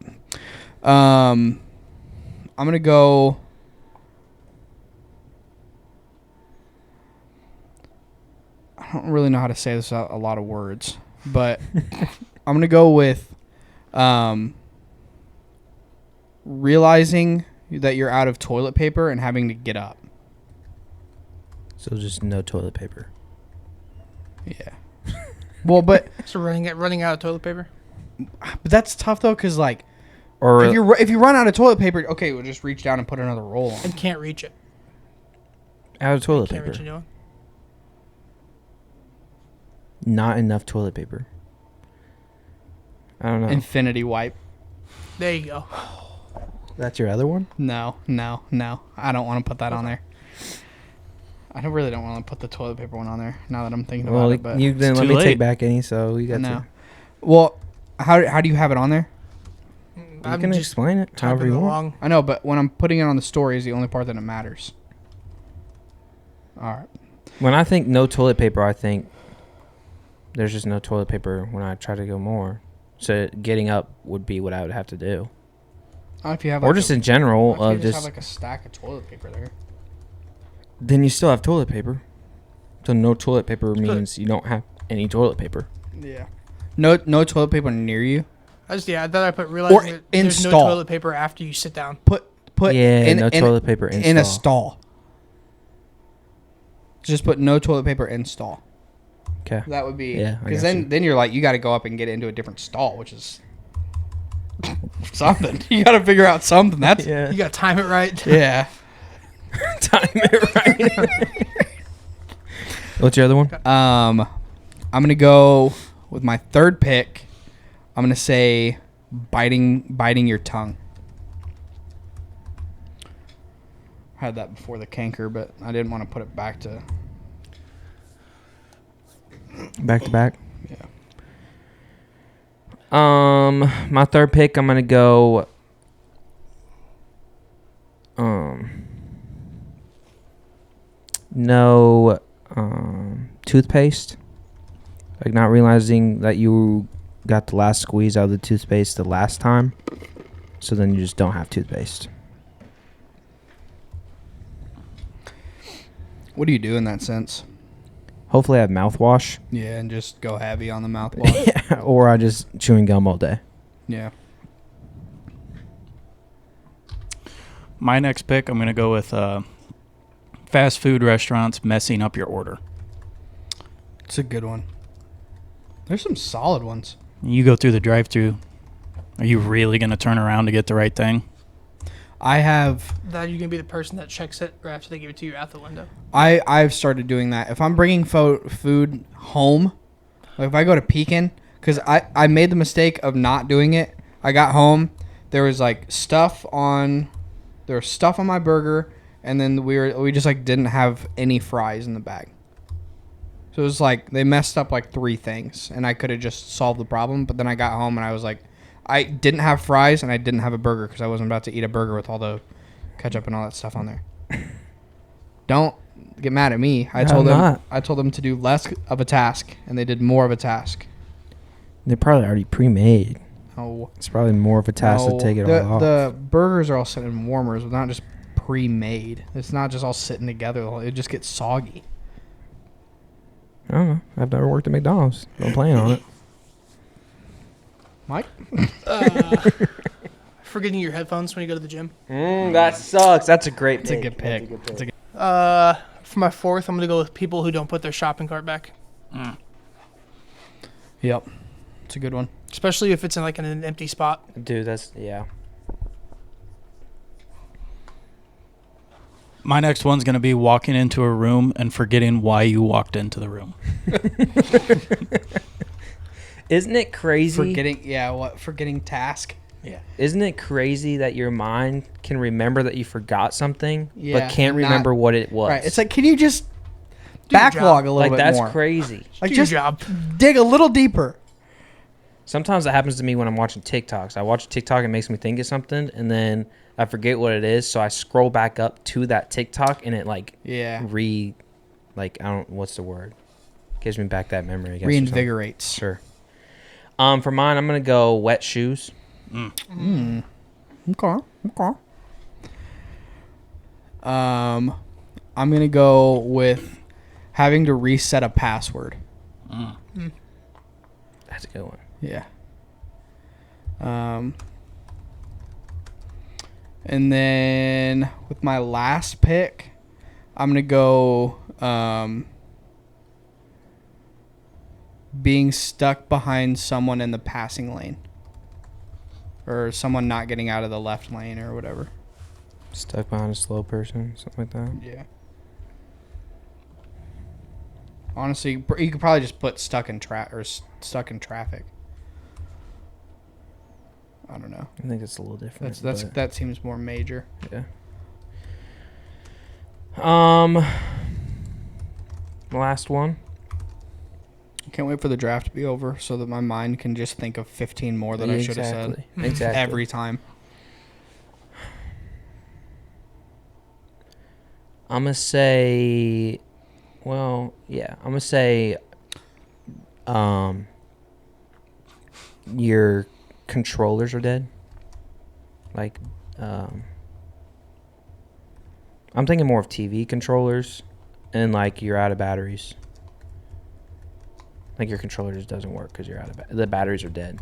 I'm gonna go. I don't really know how to say this without a lot of words, but I'm gonna go with, realizing that you're out of toilet paper and having to get up. So just no toilet paper. Yeah. Well, but So running out of toilet paper. that's tough though, cause like Or if you run out of toilet paper, okay, we'll just reach down and put another roll on. And can't reach it. out of toilet Can't paper. reach a new one. Not enough toilet paper. I don't know. Infinity wipe. There you go. That's your other one? No. I don't want to put that on there. Really don't want to put the toilet paper one on there. Now that I'm thinking about Well, it, but you then It's let too me take late. back any. So you got no. to. Well, how do you have it on there? You I'm can just explain it however typing you want. along. I know, but when I'm putting it on the story is the only part that it matters. All right. When I think no toilet paper, I think there's just no toilet paper when I try to go more. So getting up would be what I would have to do. I don't know if you have Or like just in general what if you of just just, have like a stack of toilet paper there. then you still have toilet paper. So no toilet paper good. means you don't have any toilet paper. Yeah. No toilet paper near you. I thought I put realizing that there's no install. toilet paper after you sit down. Put Yeah, no toilet paper in a install. stall. Just put no toilet paper in stall. Okay. That would be Yeah, I because got you. then you're like you got to go up and get into a different stall, which is something. You got to figure out something. That's Yeah. You got to time it right. yeah. Time it right. What's your other one? I'm gonna go with my third pick. I'm gonna say biting your tongue. I had that before the canker, but I didn't want to put it back to. Back to back. Yeah. My third pick, I'm gonna go. No, toothpaste. Like not realizing that you got the last squeeze out of the toothpaste the last time, so then you just don't have toothpaste. What do you do in that sense? Hopefully, I have mouthwash, Yeah, and just go heavy on the mouthwash. or I just chewing gum all day. Yeah. My next pick, I'm going to go with fast food restaurants messing up your order. It's a good one. There's some solid ones. You go through the drive-thru. Are you really going to turn around to get the right thing? I have That you're gonna be the person that checks it right after they give it to you at the window. I've started doing that. If I'm bringing food home, like if I go to Pekin, because I made the mistake of not doing it. I got home, there was stuff on my burger, and then we just didn't have any fries in the bag. So it was they messed up 3 things, and I could have just solved the problem. But then I got home and I was I didn't have fries and I didn't have a burger because I wasn't about to eat a burger with all the ketchup and all that stuff on there. Don't get mad at me. I told them to do less of a task, and they did more of a task. They're probably already pre-made. Oh, It's probably more of a task to take it all off. The burgers are all sitting in warmers, not just pre-made. It's not just all sitting together. It just gets soggy. I don't know. I've never worked at McDonald's. Don't plan on it. Mike? Forgetting your headphones when you go to the gym. That sucks. That's a great It's a good pick. It's a good For my fourth, I'm gonna go with people who don't put their shopping cart back, Yep. It's a good one. especially if it's in like an empty spot. Dude, yeah. My next one's going to be walking into a room and forgetting why you walked into the room. Isn't it crazy? Forgetting task. Yeah. Isn't it crazy that your mind can remember that you forgot something, Yeah, but can't and not- remember what it was? Right. It's like, can you just Do your backlog job. a little like bit that's more? crazy. Like Do your just job. dig a little deeper. Sometimes that happens to me when I'm watching TikToks. I watch TikTok, it makes me think of something, and then I forget what it is, so I scroll back up to that TikTok, and it Yeah. what's the word? Gives me back that memory. I guess, or something. Reinvigorates. Sure. For mine, I'm gonna go wet shoes. Okay. I'm gonna go with having to reset a password. That's a good one. Yeah. And then with my last pick, I'm gonna go being stuck behind someone in the passing lane, or someone not getting out of the left lane or whatever. Stuck behind a slow person, something like that. Yeah. Honestly, you could probably just put stuck in stuck in traffic. I don't know. I think it's a little different. but- That seems more major. Yeah. Last one. Can't wait for the draft to be over so that my mind can just think of 15 more that I should have said Exactly. every time. I'm gonna say, well, yeah, I'm gonna say, your controllers are dead. Like, I'm thinking more of TV controllers, and like you're out of batteries. Like your controller just doesn't work because you're out of the batteries are dead.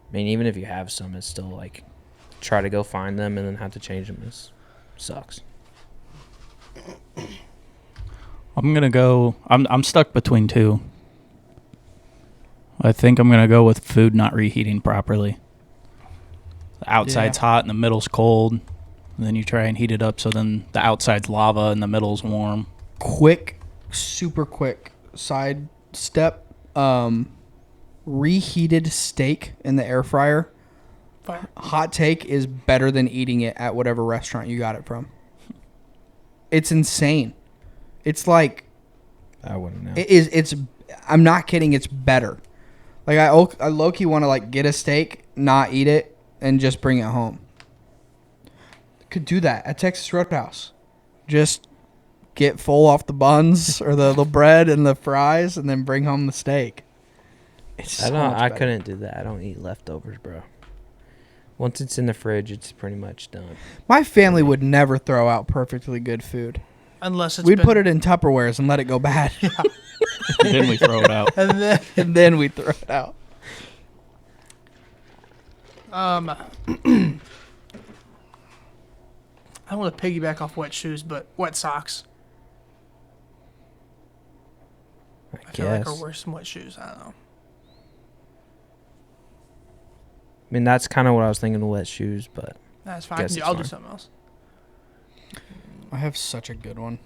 I mean, even if you have some, it's still like try to go find them and then have to change them. Sucks. I'm going to go I'm stuck between two. I think I'm going to go with food not reheating properly. The outside's hot and the middle's cold. And then you try and heat it up so then the outside's lava and the middle's warm. Super quick side step. Reheated steak in the air fryer. Fire. Hot take is better than eating it at whatever restaurant you got it from. It's insane. It's like I wouldn't know. it's I'm not kidding, it's better. Like I low-key want to like get a steak, not eat it, and just bring it home. Could do that at Texas Roadhouse. Just get full off the buns or the bread and the fries, and then bring home the steak. It's so much I better. couldn't do that. I don't eat leftovers, bro. Once it's in the fridge, it's pretty much done. My family would never throw out perfectly good food. Unless it's We'd been, put it in Tupperwares and let it go bad, Then we throw it out. and then and then we throw it out. I don't want to piggyback off wet shoes, but wet socks. I I feel like guess. are worse than wet shoes. I don't know. I mean, that's kind of what I was thinking of wet shoes, but That's fine. Guess it's I'll do fine. something else. I have such a good one.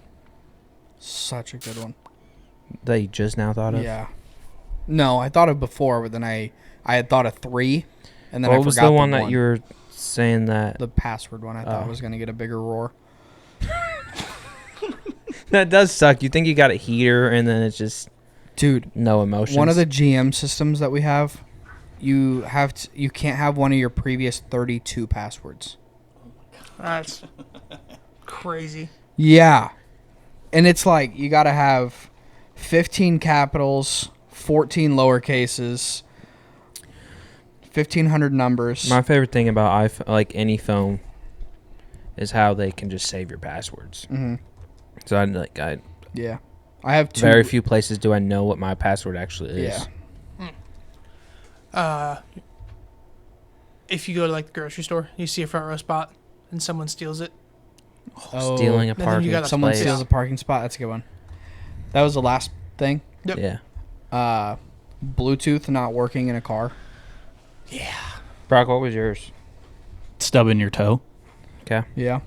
that you just now thought of. Yeah. No, I thought of before, but then I had thought of 3, and then I What was forgot the one that you were saying that? the password one. I thought Oh. was gonna get a bigger roar. That does suck. You think you got a heater and then it's just Dude, no emotions. one of the GM systems that we have, you can't have one of your previous 32 passwords. That's crazy. Yeah. And it's like you got to have 15 capitals, 14 lowercases, 1,500 numbers. My favorite thing about iPhone, like any phone, is how they can just save your passwords. Hmm. So I Yeah. I have 2. very few places do I know what my password actually is. Yeah. If you go to like the grocery store, you see a front row spot, and someone steals it. Oh, Stealing a then you parking gotta- someone place. steals a parking spot. That's a good one. That was the last thing. Yep. Yeah. Bluetooth not working in a car. Brock, what was yours? Stubbing your toe. Okay. Yeah.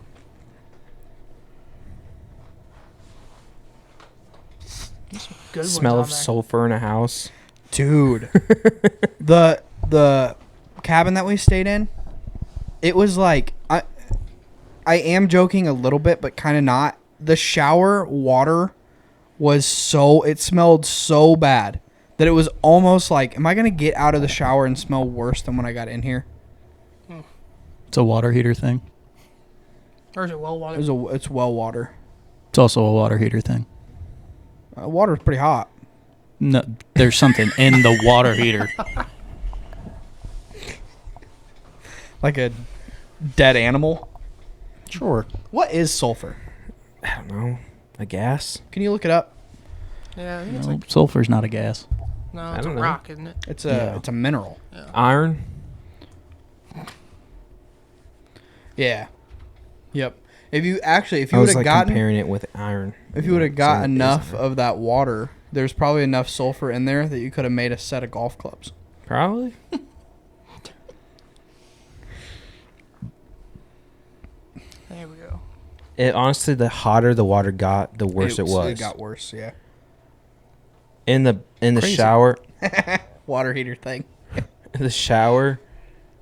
Good Smell ones of on there. sulfur in a house. Dude. the cabin that we stayed in, it was like I am joking a little bit, but kind of not. The shower water was it smelled so bad that it was almost like, am I going to get out of the shower and smell worse than when I got in here? It's a water heater thing. Or is it well water? It's well water. It's also a water heater thing. Water's pretty hot. No, there's something in the water heater. Like a dead animal. Sure. What is sulfur? I don't know. A gas? Can you look it up? Yeah, I think it's No, like sulfur's not a gas. no, it's a don't know. rock, isn't it? It's Yeah. it's a mineral. Iron? Yeah. Yep. If you I would was have like gotten comparing it with iron. if you would have got So it is enough iron. of that water, there's probably enough sulfur in there that you could have made a set of golf clubs. Probably. There we go. It honestly, the hotter the water got, the worse it was. It got worse, yeah. In the Crazy. shower, Water heater thing. the shower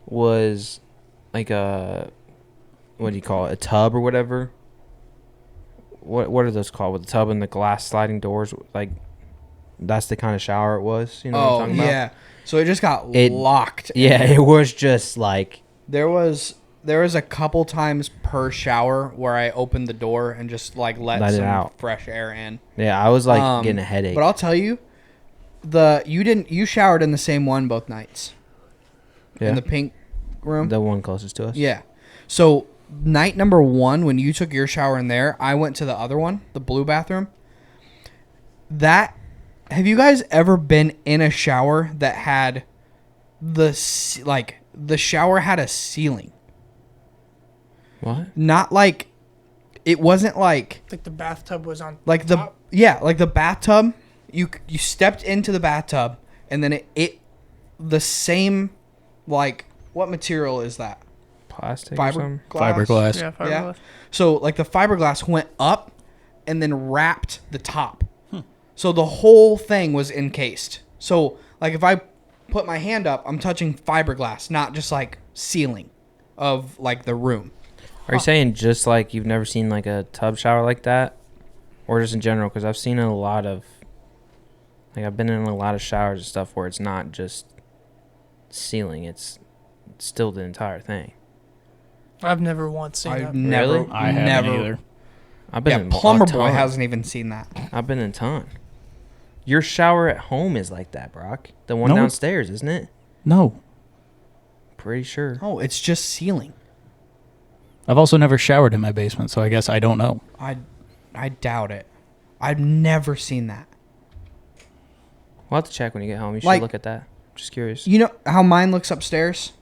was like a, what do you call it? A tub or whatever. What are those called? With the tub and the glass sliding doors, like that's the kind of shower it was. You know what I'm Oh talking about? yeah. So it just got It- locked. Yeah, it was just like There was a couple times per shower where I opened the door and just like let Let it some out. fresh air in. yeah, I was like Um, getting a headache. But I'll tell you, you showered in the same one both nights. yeah, In the pink room. the one closest to us. Yeah. So night number 1, when you took your shower in there, I went to the other one, the blue bathroom. Have you guys ever been in a shower that had the shower had a ceiling? What? Not like, it wasn't like Like the bathtub was on like top. the bathtub. You stepped into the bathtub and then the same, like, what material is that? Plastic or something? Fiberglass. Yeah, fiberglass. Yeah. So like the fiberglass went up and then wrapped the top. So the whole thing was encased. So like if I put my hand up, I'm touching fiberglass, not just like ceiling of like the room. Are you saying just like you've never seen like a tub shower like that, or just in general? Because I've seen a lot of, like I've been in a lot of showers and stuff where it's not just ceiling; it's still the entire thing. I've never once seen I've that. never, Really? I haven't never. either. I've been Yeah, in Plumber a Boy ton. hasn't even seen that. I've been in a ton. Your shower at home is like that, Brock. The one No, it's- downstairs, isn't it? No. Pretty sure. Oh, it's just ceiling. I've also never showered in my basement, so I guess I don't know. I doubt it. I've never seen that. We'll have to check when you get home. You should Like- look at that. Just curious. You know how mine looks upstairs?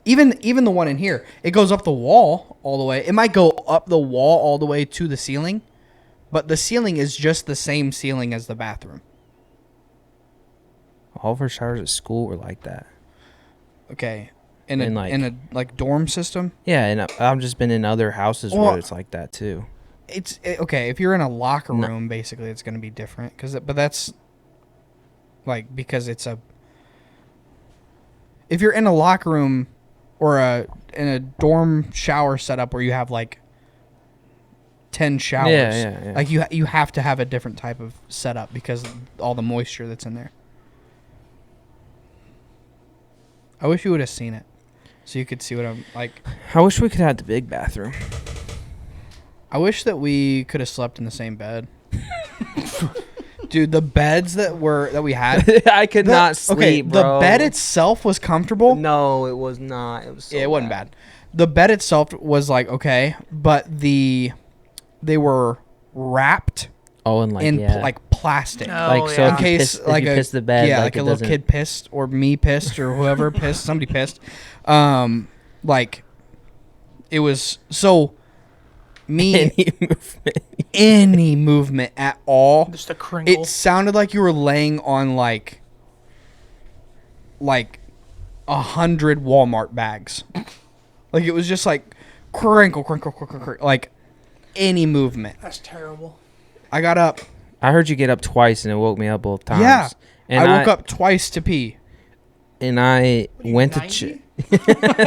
Even the one in here, it goes up the wall all the way. It might go up the wall all the way to the ceiling, but the ceiling is just the same ceiling as the bathroom. All of our showers at school were like that. Okay. In In, like- a like dorm system? Yeah, and I've just been in other houses Well, where it's like that too. Okay, if you're in a locker No. room, basically it's going to be different but that's like because it's if you're in a locker room or in a dorm shower setup where you have like 10 showers. Yeah. Like you have to have a different type of setup because of all the moisture that's in there. I wish you would have seen it, so you could see what I'm like. I wish we could have the big bathroom. I wish that we could have slept in the same bed. Dude, the beds that we had. I could not sleep, Okay, bro. the bed itself was comfortable. No, it was not. It was. So Yeah, it wasn't bad. The bed itself was like okay, but they were wrapped Oh, and like in yeah. like plastic. Oh, like so yeah. In if you case, piss, if like you a piss the bed, yeah, like, like a it little doesn't. kid pissed or me pissed or whoever pissed, somebody pissed. Like it was so me Any movement. any movement at all. Just a crinkle. It sounded like you were laying on like 100 Walmart bags. Like it was just like crinkle, crinkle, crinkle, crinkle, like any movement. That's terrible. I got up. I heard you get up twice and it woke me up both times. Yeah. And I woke up twice to pee. and I What are you, went to 90?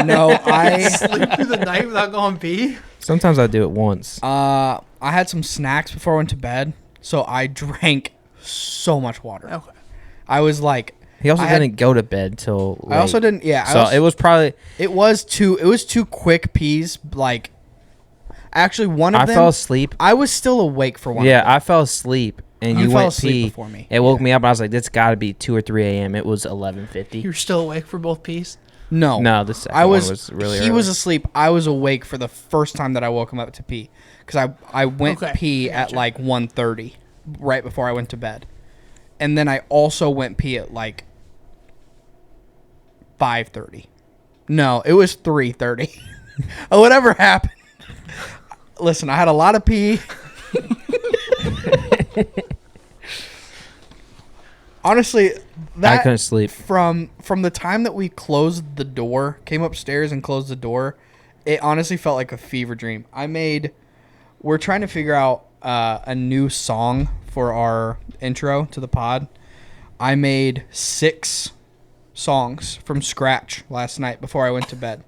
No, I Sleep through the night without going pee? sometimes I do it once. I had some snacks before I went to bed, so I drank so much water. Okay. I was like, He also I had- didn't go to bed till late. I also didn't. Yeah, So it was probably It was two quick pees. Like, actually, one of I them. fell asleep. I was still awake for one. Yeah, of them. I fell asleep and You you fell went asleep pee. before me. It woke Yeah. me up. I was like, "This got to be 2 or 3 a.m." It was 11:50. You're still awake for both pees? No, No, the second I one was. was really he early. was asleep. I was awake for the first time that I woke him up to pee, because I went Okay, pee I at gotcha. like 1:30, right before I went to bed, and then I also went pee at like 5:30. No, it was 3:30. Whatever happened. Listen, I had a lot of pee. Honestly, I that couldn't sleep. from the time that we closed the door, came upstairs and closed the door, it honestly felt like a fever dream. We're trying to figure out a new song for our intro to the pod. I made 6 songs from scratch last night before I went to bed.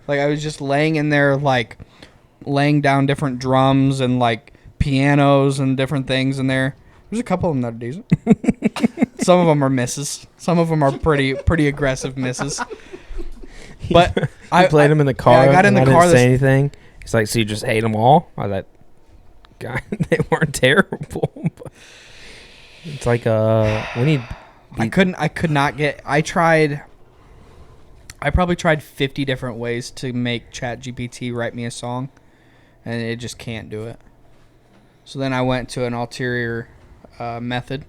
Like, I was just laying in there, like, laying down different drums and, like, pianos and different things in there. There's a couple of them that are decent. Some of them are misses. Some of them are pretty aggressive misses. But I played them in the car. I got in and the I car didn't this- say anything. He's like, "So you just hate them all?" I was like, "God, they weren't terrible." But it's like we need. I could not get. I probably tried 50 different ways to make ChatGPT write me a song, and it just can't do it. So then I went to an ulterior method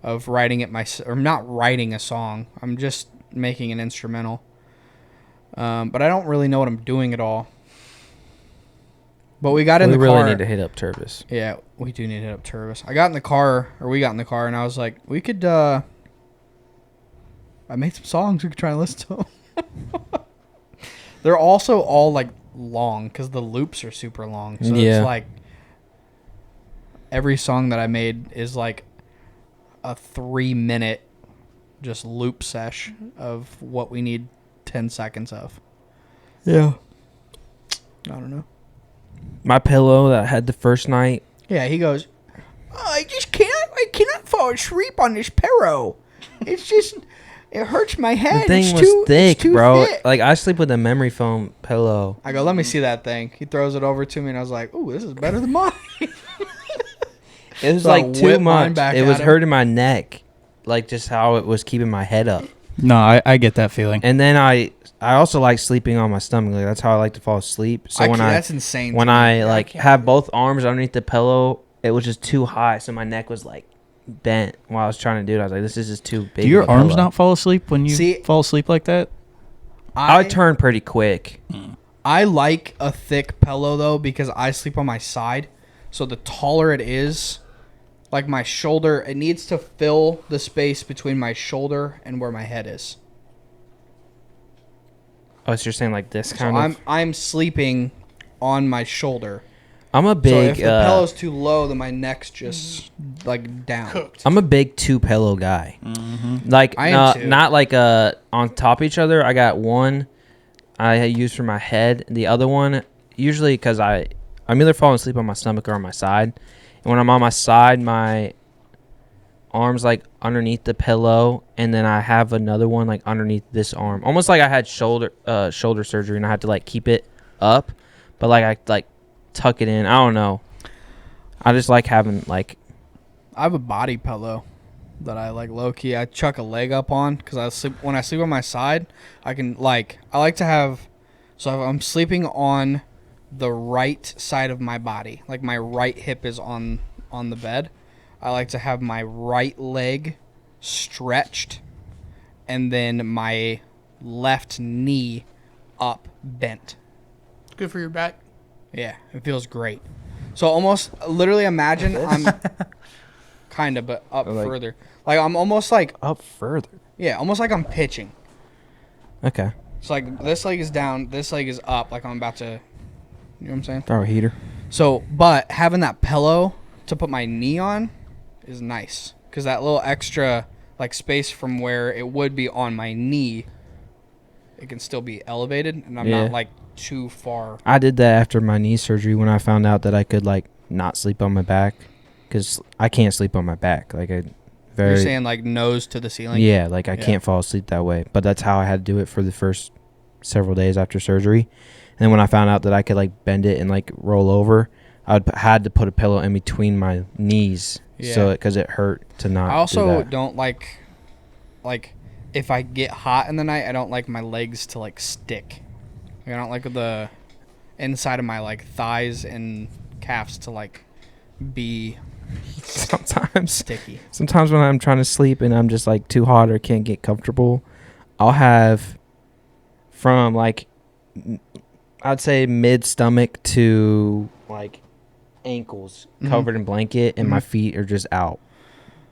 of writing it or not writing a song. I'm just making an instrumental. But I don't really know what I'm doing at all. But we got in We the really car. need to hit up Turvis. Yeah, we do need to hit up Turvis. We got in the car, and I was like, we could, I made some songs. We could try and listen to them. They're also all, like, long, because the loops are super long. So Yeah. it's like, every song that I made is, like, a 3-minute just loop sesh of what we need 10 seconds of. Yeah. I don't know. My pillow that I had the first night. Yeah, he goes, I cannot fall asleep on this pillow. It's just, it hurts my head. The thing It's was too, thick, it's too bro. thick." Like I sleep with a memory foam pillow. I go, let me see that thing. He throws it over to me, and I was like, ooh, this is better than mine. It was So I like too whipped mine much. back It was at him. hurting my neck, like just how it was keeping my head up. No, I get that feeling. And then I also like sleeping on my stomach. Like that's how I like to fall asleep. So That's insane. when to me. I like can't have do both arms underneath the pillow, it was just too high, so my neck was like bent while I was trying to do it. I was like, this is just too big. Do your of a arms pillow. not fall asleep when you See- fall asleep like that? I turn pretty quick. I like a thick pillow, though, because I sleep on my side. So the taller it is, like my shoulder, it needs to fill the space between my shoulder and where my head is. Oh, so you're saying like this So kind of? I'm sleeping on my shoulder. I'm a So big. if the pillow's too low, then my neck's just like down. Cooked. I'm a big 2 pillow guy. Like I am too. not like on top of each other. I got one I use for my head. The other one usually because I'm either falling asleep on my stomach or on my side. And when I'm on my side, my arms like underneath the pillow, and then I have another one like underneath this arm, almost like I had shoulder surgery and I had to like keep it up, but like I like tuck it in. I don't know. I just like having like I have a body pillow that I like low key. I chuck a leg up on because when I sleep on my side, I like to have. So if I'm sleeping on the right side of my body, like my right hip is on on the bed, I like to have my right leg stretched and then my left knee up bent. Good for your back. Yeah, it feels great. So almost literally imagine I'm kind of but up Like- further. Like I'm almost like Up further. almost like I'm pitching. Okay. So like this leg is down, this leg is up like I'm about to, you know what I'm saying? Throw a heater. So, but having that pillow to put my knee on is nice cuz that little extra like space from where it would be on my knee, it can still be elevated and I'm Yeah. not like too far. I did that after my knee surgery when I found out that I could like not sleep on my back because I can't sleep on my back. Like I very You're saying like nose to the ceiling? yeah, like I Yeah. can't fall asleep that way. But that's how I had to do it for the first several days after surgery. And then when I found out that I could like bend it and like roll over, had to put a pillow in between my knees, so Yeah. because it hurt to not. I also do that. don't like if I get hot in the night, I don't like my legs to like stick. Like, I don't like the inside of my like thighs and calves to like be sometimes. sticky. Sometimes when I'm trying to sleep and I'm just like too hot or can't get comfortable, I'll have from like I'd say mid stomach to like ankles Mhm. covered in blanket and my Mhm. feet are just out.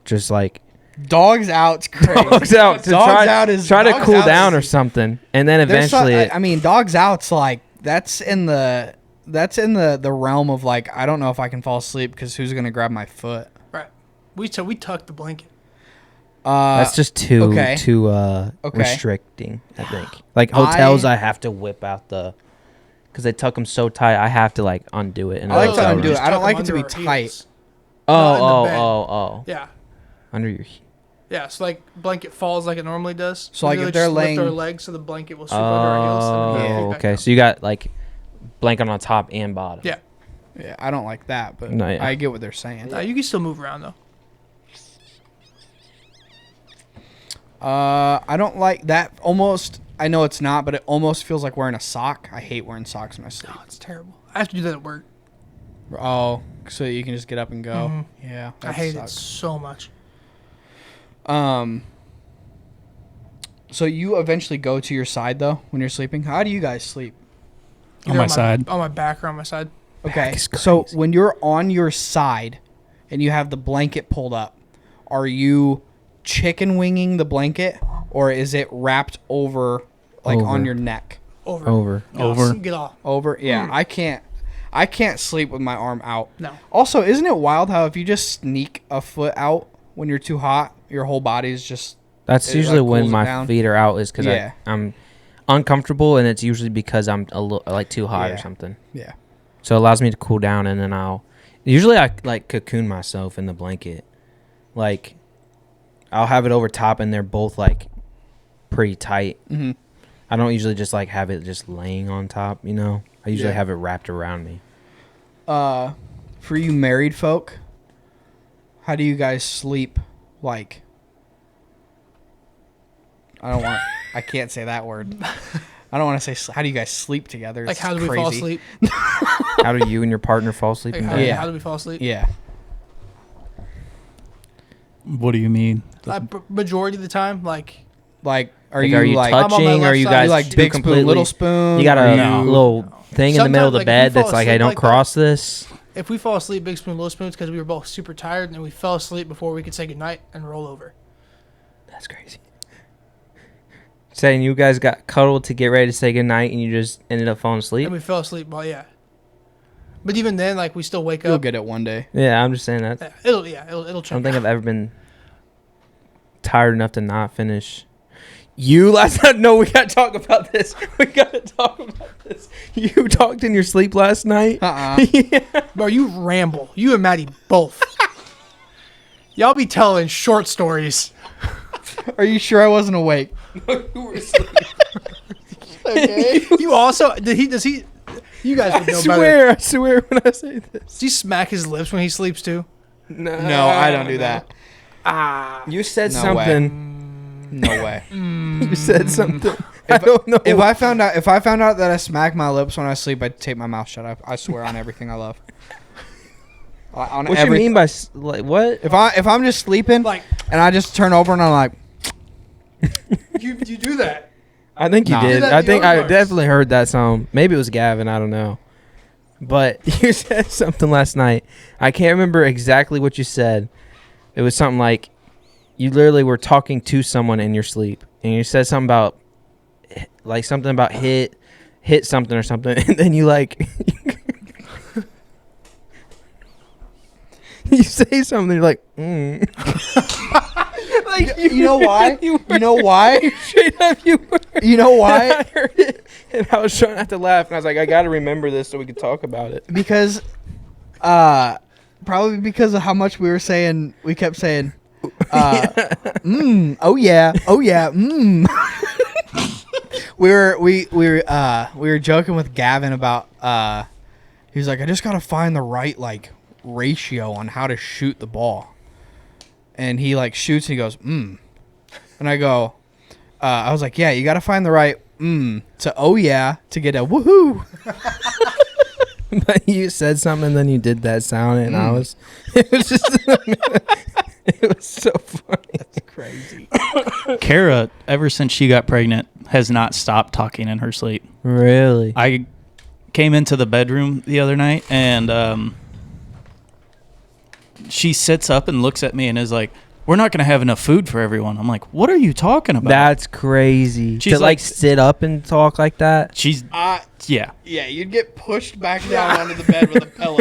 Just like Dogs out's crazy. dogs out to Dogs try, out is try to dogs cool out down is- or something. And then There's eventually I mean, dogs out's like that's in the realm of like I don't know if I can fall asleep because who's gonna grab my foot? Right. We tucked the blanket. that's just too okay. Okay. restricting, I think. Like hotels I- I have to whip out the because they tuck them so tight. I have to like undo it. In a I like to hotel undo room. it. I don't Tuck 'em like it to be under our tight. heels. Oh, Not in the oh, bed. oh. Yeah. Under your Yeah, so like blanket falls like it normally does. So, like, We if they're just lift laying- our legs so the blanket will sweep under our heels. And then Yeah. we Oh, back okay. down. So you got like blanket on top and bottom. Yeah. Yeah, I don't like that, but No, yeah. I get what they're saying. You can still move around though. I don't like that. Almost, I know it's not, but it almost feels like wearing a sock. I hate wearing socks when I sleep. Oh, it's terrible. I have to do that at work. Oh, so you can just get up and go. Mhm. Yeah, I that hate it sucks. so much. So you eventually go to your side though when you're sleeping. How do you guys sleep? On Either my side. On my back or on my side. Okay, is so crazy. when you're on your side and you have the blanket pulled up, are you chicken winging the blanket or is it wrapped over, like on Over. your neck? Over. Over. Get off. Over? Yeah, I can't sleep with my arm out. No. Also, isn't it wild how if you just sneak a foot out when you're too hot, your whole body's just That's It, usually like, when cools it my down. feet are out is because Yeah. I'm uncomfortable and it's usually because I'm a little like too hot or Yeah. something. yeah. So it allows me to cool down and then usually I like cocoon myself in the blanket. Like I'll have it over top and they're both like pretty tight. Mm-hmm. I don't usually just like have it just laying on top, you know. I usually Yeah. have it wrapped around me. For you married folk, how do you guys sleep? Like, I can't say that word. I don't want to say. How do you guys sleep together? Like It's how do we crazy. fall asleep? How do you and your partner fall asleep Like, in how, bed? Yeah. how do we fall asleep? Yeah. What do you mean? Majority of the time, like Like, are Like, you like I'm on my touching? Or left you side. guys you like two big completely? spoon, little spoon? You got or a No. little thing in the middle of the Sometimes, like, if bed you fall that's like, asleep hey, don't like that- cross this. if we fall asleep, big spoon, little spoons, because we were both super tired and we fell asleep before we could say goodnight and roll over. That's crazy. Saying you guys got cuddled to get ready to say goodnight and you just ended up falling asleep? And we fell asleep. Well, yeah. But even then, like we still wake You'll up. get it one day. Yeah, I'm just saying that. Yeah, it'll I don't change. think I've ever been tired enough to not finish. You last night? No, we gotta talk about this. We gotta talk about this. You talked in your sleep last night. Uh-uh. Bro, you ramble. You and Maddie both. Y'all be telling short stories. Are you sure I wasn't awake? Okay. You also does he? You guys would know better. I swear when I say this. Does he smack his lips when he sleeps too? No, I don't do that. You said No something. No way. You said something. I don't know. If I found out that I smack my lips when I sleep, I'd tape my mouth shut. I swear on everything I love. On What you mean by like what? if I'm just sleeping Like and I just turn over and I'm like, you do that. I think you Nah. did. Do that I to think young I folks. definitely heard that song. Maybe it was Gavin. I don't know. But you said something last night. I can't remember exactly what you said. It was something like you literally were talking to someone in your sleep, and you said something about like something about hit something or something, and then you like you say something. You're like, like you know why? you You know why? straight up you were. You know I why? heard it, and I was trying not to laugh, and I was like, I got to remember this so we could talk about it. Because, probably because of how much we kept saying, oh yeah, we were joking with Gavin about, he was like, I just gotta find the right, like, ratio on how to shoot the ball. And he, like, shoots and he goes, And I go, I was like, yeah, you gotta find the right, to oh yeah, to get a woohoo. But you said something, and then you did that sound, and I was, it was just, it was so funny. Crazy. Kara, ever since she got pregnant, has not stopped talking in her sleep. Really? I came into the bedroom the other night, and she sits up and looks at me and is like, we're not going to have enough food for everyone. I'm like, what are you talking about? That's crazy. She's to like- sit up and talk like that. She's, yeah. Yeah, you'd get pushed back down onto the bed with a pillow.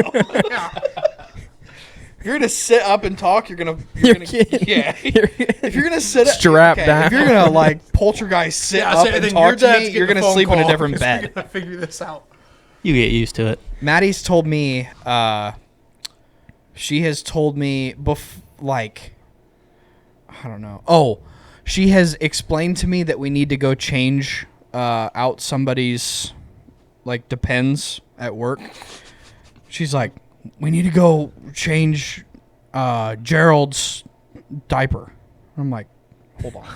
You're gonna sit up and talk. You're gonna kidding. yeah. If you're gonna sit Strap down. if you're gonna like poltergeist sit up and talk to me, you're gonna sleep in a different bed. Gotta figure this out. You get used to it. Maddie's told me, she has told me, like, I don't know. Oh, she has explained to me that we need to go change out somebody's, like, depends at work. She's like, we need to go change Gerald's diaper. I'm like, hold on.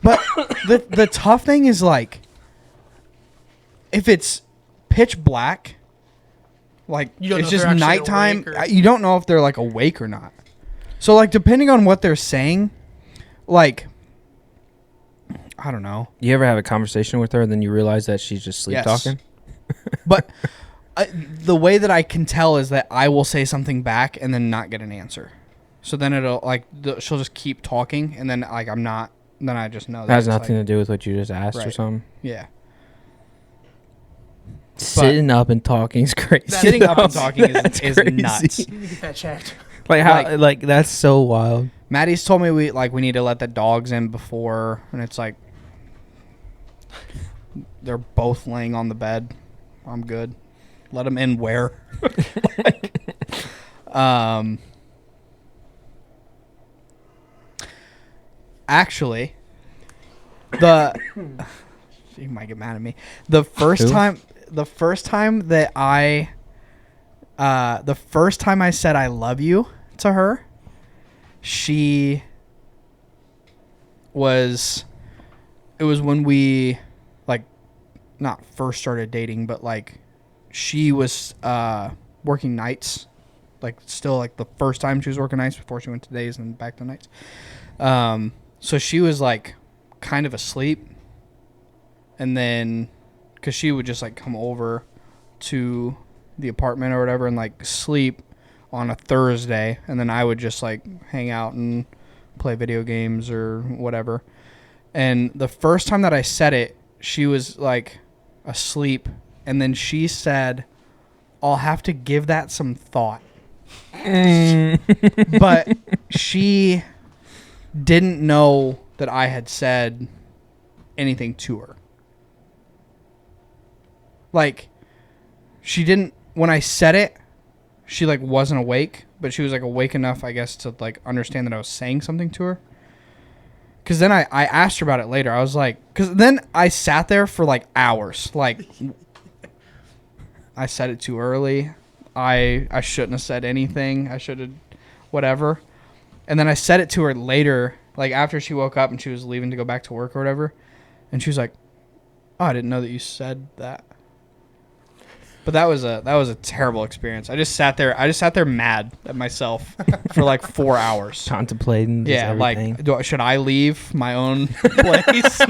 But the tough thing is, like, if it's pitch black, like, You don't it's know if just they're actually nighttime, awake or- you don't know if they're, like, awake or not. So, like, depending on what they're saying, like, I don't know. You ever have a conversation with her, and then you realize that she's just sleep Yes. talking? But the way that I can tell is that I will say something back and then not get an answer. So then it'll, like, she'll just keep talking, and then, like, I'm not, then I just know That has it's, nothing like, to do with what you just asked or Right. something. yeah. Sitting up and talking is crazy. Sitting up and though. talking That's is crazy. nuts. You need to get that checked. Like how? Like that's so wild. Maddie's told me we need to let the dogs in before, and it's like they're both laying on the bed. I'm good. Let them in where? Actually, you might get mad at me. The first Who? time that the first time I said I love you to her, it was when we, like, not first started dating, but, like, she was working nights, like, still, like, the first time she was working nights before she went to days and back to nights. So she was, like, kind of asleep, and then because she would just, like, come over to the apartment or whatever and, like, sleep on a Thursday, and then I would just, like, hang out and play video games or whatever. And the first time that I said it, she was, like, asleep, and then she said, I'll have to give that some thought. But she didn't know that I had said anything to her. Like, she didn't, when I said it, she, like, wasn't awake, but she was, like, awake enough, I guess, to, like, understand that I was saying something to her. Because then I asked her about it later. I was like, because then I sat there for, like, hours. Like, I said it too early. I shouldn't have said anything. I should have, whatever. And then I said it to her later, like, after she woke up and she was leaving to go back to work or whatever. And she was like, oh, I didn't know that you said that. But that was a terrible experience. I just sat there mad at myself for like 4 hours. Contemplating. Just Yeah, everything. like should I leave my own place?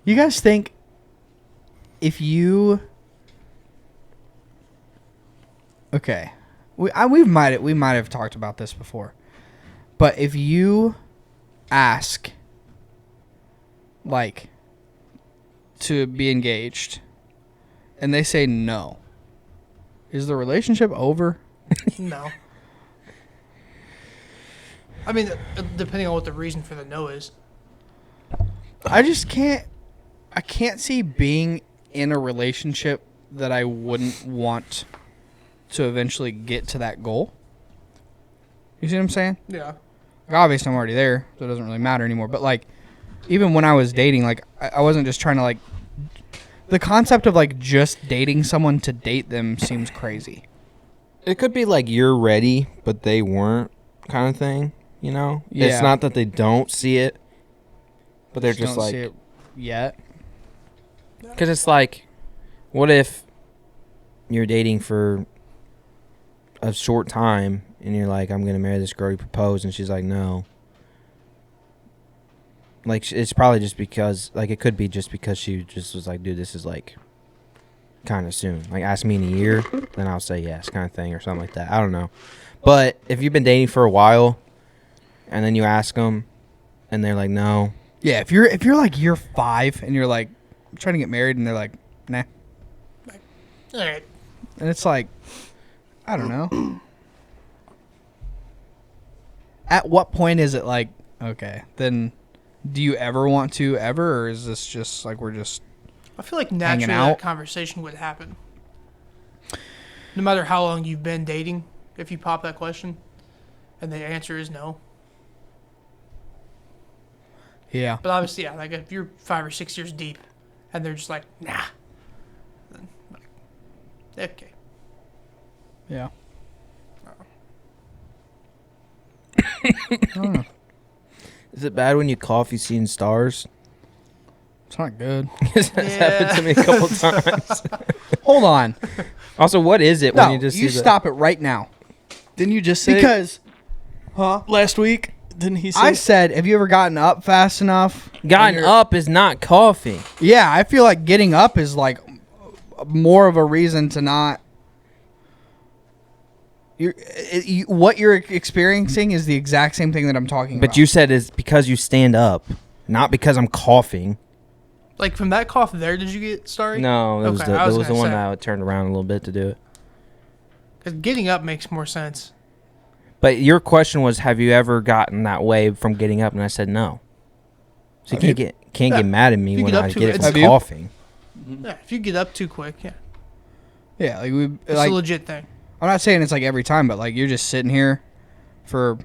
You guys think if you okay, we might have talked about this before, but if you ask like to be engaged and they say no, is the relationship over? No. I mean, depending on what the reason for the no is. I just can't. I can't see being in a relationship that I wouldn't want to eventually get to that goal. You see what I'm saying? Yeah. Like, obviously, I'm already there, so it doesn't really matter anymore. But like, even when I was dating, like, I wasn't just trying to like. The concept of like just dating someone to date them seems crazy. It could be like you're ready, but they weren't, kind of thing. You know, Yeah. It's not that they don't see it, but they're just don't like, see it yet. because it's like, what if you're dating for a short time and you're like, I'm gonna marry this girl, you propose, and she's like, no. Like, it's probably just because, like, it could be just because she just was like, dude, this is like kind of soon. Like, ask me in a year, then I'll say yes, kind of thing, or something like that. I don't know. But if you've been dating for a while and then you ask them and they're like, no. Yeah, if you're like year 5 and you're like I'm trying to get married and they're like, nah, All right. and it's like, I don't know. At what point is it like, okay, then do you ever want to ever, or is this just like we're just I feel like Hanging naturally out. that conversation would happen. No matter how long you've been dating, if you pop that question and the answer is no. yeah. But obviously, yeah, like if you're 5 or 6 years deep and they're just like, nah. Then, like, okay. Yeah. I don't know. Is it bad when you cough, you seeing stars? It's not good. That's happened to me a couple times. Hold on. Also, what is it No, when you just see the- stop it right now. Didn't you just say Because, huh? last week? Didn't he say? I said, have you ever gotten up fast enough? Gotten And up is not coughing. Yeah, I feel like getting up is like more of a reason to not. What you're experiencing is the exact same thing that I'm talking about. But you said it's because you stand up, not because I'm coughing. Like from that cough there, did you get starry? No, that was Okay, the, I was that was the gonna one say. that I turned around a little bit to do it. Because getting up makes more sense. But your question was, have you ever gotten that way from getting up? And I said no. So you can't get mad at me You when get up I too get it late. from Have you? coughing. Yeah, if you get up too quick, yeah. Yeah, like we It's like. a legit thing. I'm not saying it's like every time, but like you're just sitting here for,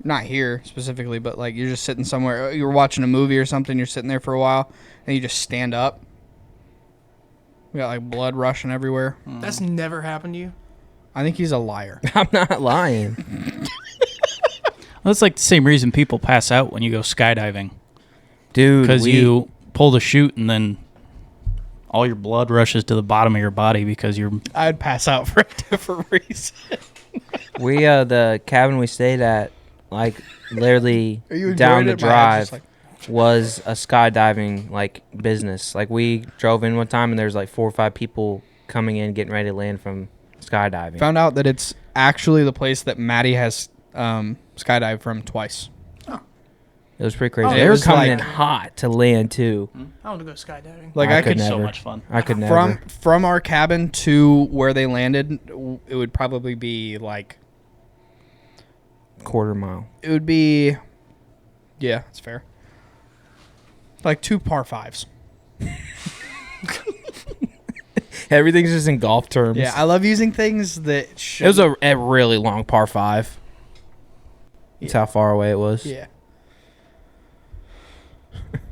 not here specifically, but like you're just sitting somewhere. You're watching a movie or something. You're sitting there for a while, and you just stand up. We got like blood rushing everywhere. That's never happened to you. I think he's a liar. I'm not lying. Well, that's like the same reason people pass out when you go skydiving, Dude, because you pull the chute and then all your blood rushes to the bottom of your body because you're. I'd pass out for a different reason. the cabin we stayed at, like, literally Are you down enjoying the it? My head's drive just like- was a skydiving, like, business. Like, we drove in one time and there's like 4 or 5 people coming in, getting ready to land from skydiving. Found out that it's actually the place that Maddie has skydived from twice. It was pretty crazy. Oh, They it were was coming like- in hot to land too. I want to go skydiving. Like I I could could never. So much fun. I could never. from our cabin to where they landed, it would probably be like Quarter mile. it would be. Yeah, that's fair. Like 2 par 5s. Everything's just in golf terms. Yeah, I love using things that. it was a really long par 5. That's how far away it was. Yeah.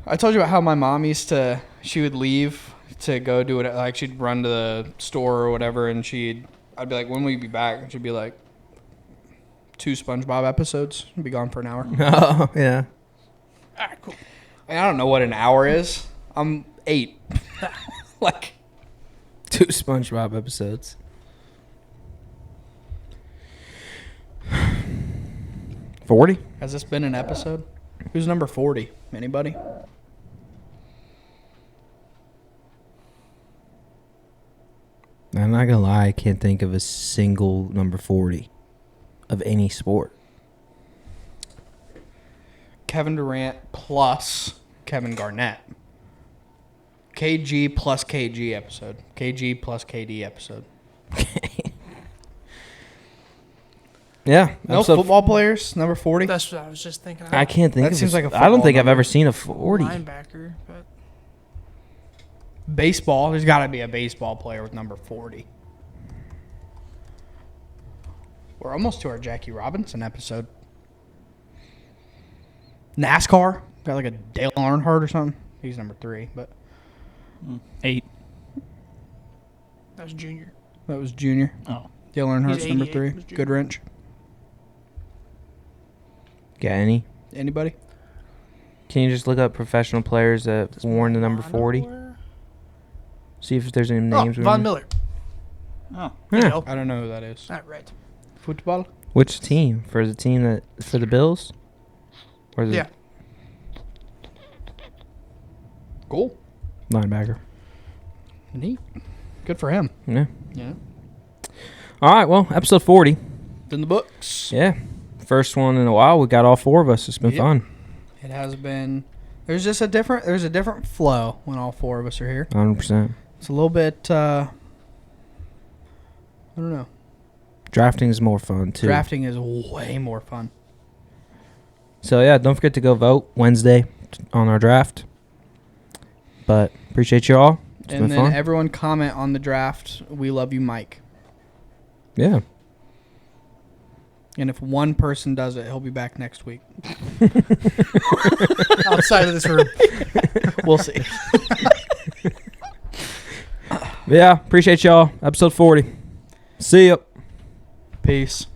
I told you about how my mom used to. She would leave to go do it. Like she'd run to the store or whatever, and I'd be like, "When will you be back?" And she'd be like, 2 SpongeBob episodes. I'd be gone for an hour. Oh, yeah. All right, cool. And I don't know what an hour is. I'm 8. Like, 2 SpongeBob episodes. $40? has this been an episode? Who's number 40? Anybody? I'm not gonna lie, I can't think of a single number 40 of any sport. Kevin Durant plus Kevin Garnett. KG plus KG episode. KG plus KD episode. Yeah. No football players, number 40. That's what I was just thinking. I can't think That of seems like a I don't football think I've number. ever seen a 40. Linebacker, but Baseball, there's got to be a baseball player with number 40. We're almost to our Jackie Robinson episode. NASCAR, got like a Dale Earnhardt or something. He's number 3, but 8. that's Junior. that was Junior. Oh. Dale Earnhardt's He's number 88, 3. was Junior. Good wrench. Got any? Anybody? Can you just look up professional players that worn the number 40? See if there's any Oh, names. we Von remember. Miller. Oh. Yeah. I don't know who that is. Not right. Football? Which team? For the team that for the Bills? Or the Yeah. Cool. linebacker? Neat. Good for him. Yeah. Yeah. All right. Well, episode 40. It's in the books. Yeah. First one in a while. We got all 4 of us. It's been Yep. fun. It has been. There's a different flow when all 4 of us are here. 100%. It's a little bit. I don't know. Drafting is more fun too. Drafting is way more fun. So yeah, don't forget to go vote Wednesday on our draft. But appreciate you all. It's And been then fun. everyone comment on the draft. We love you, Mike. Yeah. And if one person does it, he'll be back next week. Outside of this room. We'll see. Yeah. Appreciate y'all. Episode 40. See ya. Peace.